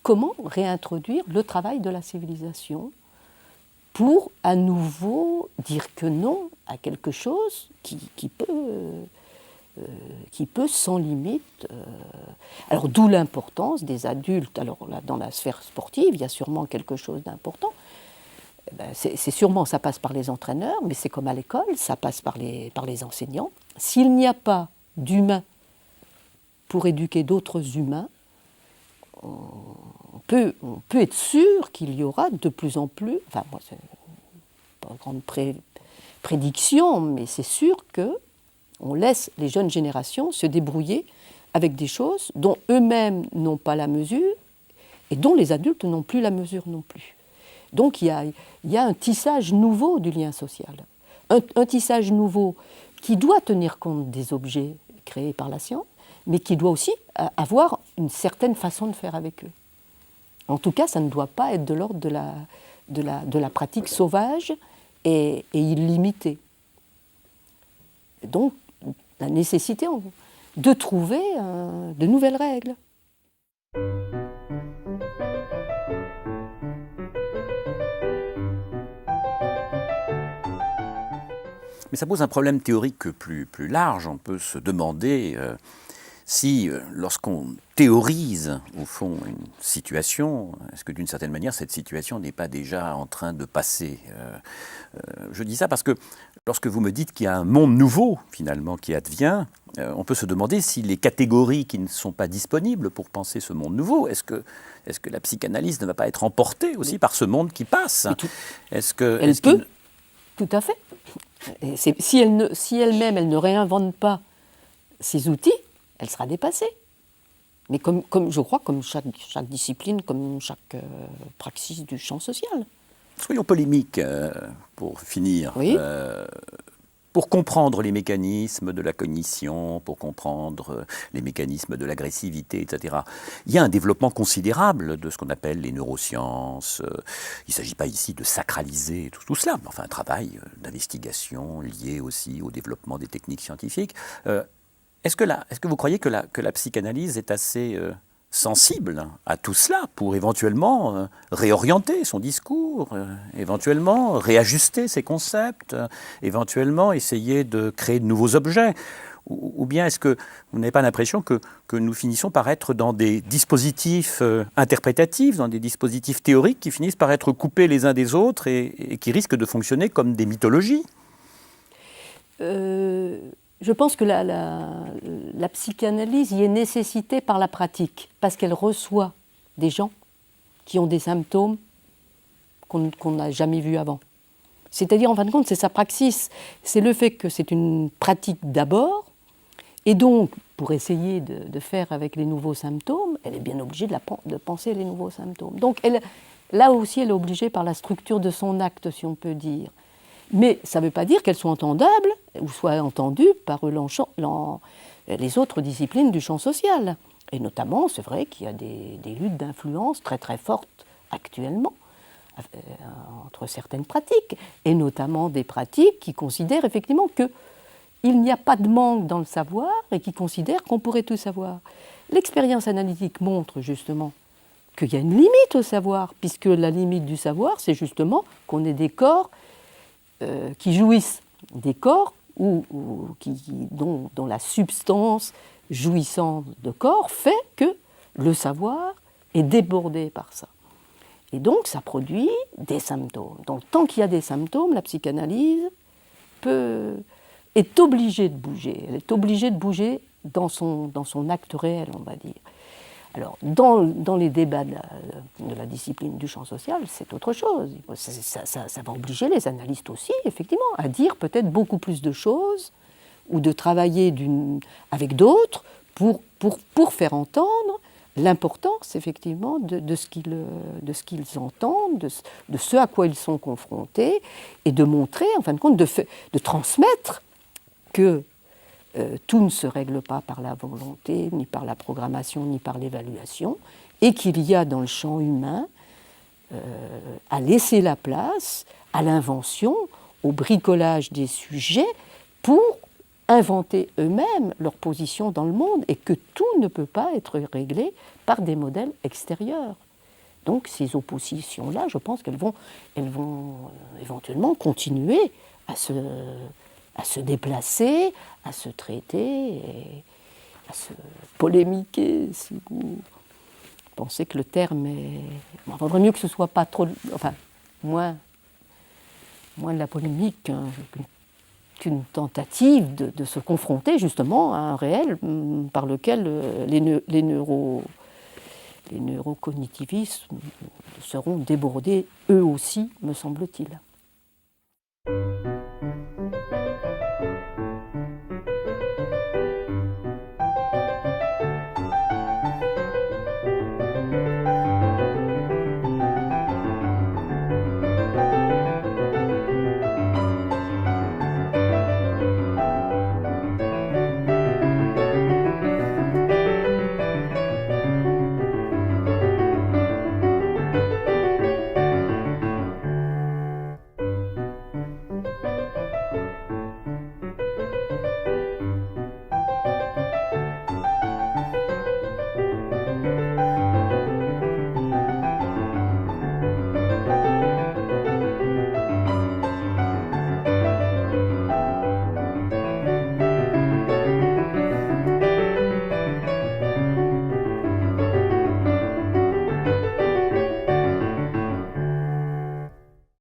Comment réintroduire le travail de la civilisation pour à nouveau dire que non à quelque chose qui peut sans limite. Alors d'où l'importance des adultes. Alors là, dans la sphère sportive, il y a sûrement quelque chose d'important. C'est sûrement, ça passe par les entraîneurs, mais c'est comme à l'école, ça passe par les enseignants. S'il n'y a pas d'humains pour éduquer d'autres humains, on peut être sûr qu'il y aura de plus en plus, enfin moi c'est pas une grande prédiction, mais c'est sûr qu'on laisse les jeunes générations se débrouiller avec des choses dont eux-mêmes n'ont pas la mesure et dont les adultes n'ont plus la mesure non plus. Donc il y a un tissage nouveau du lien social, un tissage nouveau qui doit tenir compte des objets créés par la science, mais qui doit aussi avoir une certaine façon de faire avec eux. En tout cas, ça ne doit pas être de l'ordre de la pratique sauvage et illimitée. Donc, la nécessité de trouver de nouvelles règles. Mais ça pose un problème théorique plus large. On peut se demander si, lorsqu'on théorise, au fond, une situation, est-ce que d'une certaine manière, cette situation n'est pas déjà en train de passer? Je dis ça parce que lorsque vous me dites qu'il y a un monde nouveau, finalement, qui advient, on peut se demander si les catégories qui ne sont pas disponibles pour penser ce monde nouveau, est-ce que la psychanalyse ne va pas être emportée aussi par ce monde qui passe? Elle peut, tout à fait. Et si elle-même, elle ne réinvente pas ces outils, elle sera dépassée. Mais je crois, comme chaque discipline, comme chaque praxis du champ social. Soyons polémiques pour finir. Oui. Pour comprendre les mécanismes de la cognition, pour comprendre les mécanismes de l'agressivité, etc., il y a un développement considérable de ce qu'on appelle les neurosciences. Il ne s'agit pas ici de sacraliser tout cela, mais enfin un travail d'investigation lié aussi au développement des techniques scientifiques. Est-ce que vous croyez que la psychanalyse est assez sensible à tout cela pour éventuellement réorienter son discours, éventuellement réajuster ses concepts, éventuellement essayer de créer de nouveaux objets? Ou bien est-ce que vous n'avez pas l'impression que nous finissons par être dans des dispositifs interprétatifs, dans des dispositifs théoriques qui finissent par être coupés les uns des autres et qui risquent de fonctionner comme des mythologies? Je pense que la psychanalyse y est nécessitée par la pratique, parce qu'elle reçoit des gens qui ont des symptômes qu'on n'a jamais vus avant. C'est-à-dire, en fin de compte, c'est sa praxis. C'est le fait que c'est une pratique d'abord, et donc, pour essayer de faire avec les nouveaux symptômes, elle est bien obligée de penser les nouveaux symptômes. Donc, là aussi, elle est obligée par la structure de son acte, si on peut dire. Mais ça ne veut pas dire qu'elles sont entendables ou soient entendues par les autres disciplines du champ social. Et notamment, c'est vrai qu'il y a des luttes d'influence très très fortes actuellement entre certaines pratiques, et notamment des pratiques qui considèrent effectivement qu'il n'y a pas de manque dans le savoir et qui considèrent qu'on pourrait tout savoir. L'expérience analytique montre justement qu'il y a une limite au savoir, puisque la limite du savoir, c'est justement qu'on ait des corps qui jouissent, des corps dont la substance jouissante de corps fait que le savoir est débordé par ça. Et donc ça produit des symptômes. Donc tant qu'il y a des symptômes, la psychanalyse est obligée de bouger. Elle est obligée de bouger dans son acte réel, on va dire. Alors, dans les débats de la discipline du champ social, c'est autre chose. Ça va obliger les analystes aussi, effectivement, à dire peut-être beaucoup plus de choses ou de travailler avec d'autres pour faire entendre l'importance, effectivement, de ce qu'ils entendent, de ce à quoi ils sont confrontés, et de montrer, en fin de compte, de transmettre que tout ne se règle pas par la volonté, ni par la programmation, ni par l'évaluation, et qu'il y a dans le champ humain à laisser la place à l'invention, au bricolage des sujets pour inventer eux-mêmes leur position dans le monde, et que tout ne peut pas être réglé par des modèles extérieurs. Donc ces oppositions-là, je pense qu'elles vont éventuellement continuer à se déplacer, à se traiter, et à se polémiquer, si vous pensez que le terme est... Il vaudrait mieux que ce ne soit pas trop... Enfin, moins de la polémique qu'une tentative de se confronter justement à un réel par lequel les neurocognitivistes seront débordés eux aussi, me semble-t-il.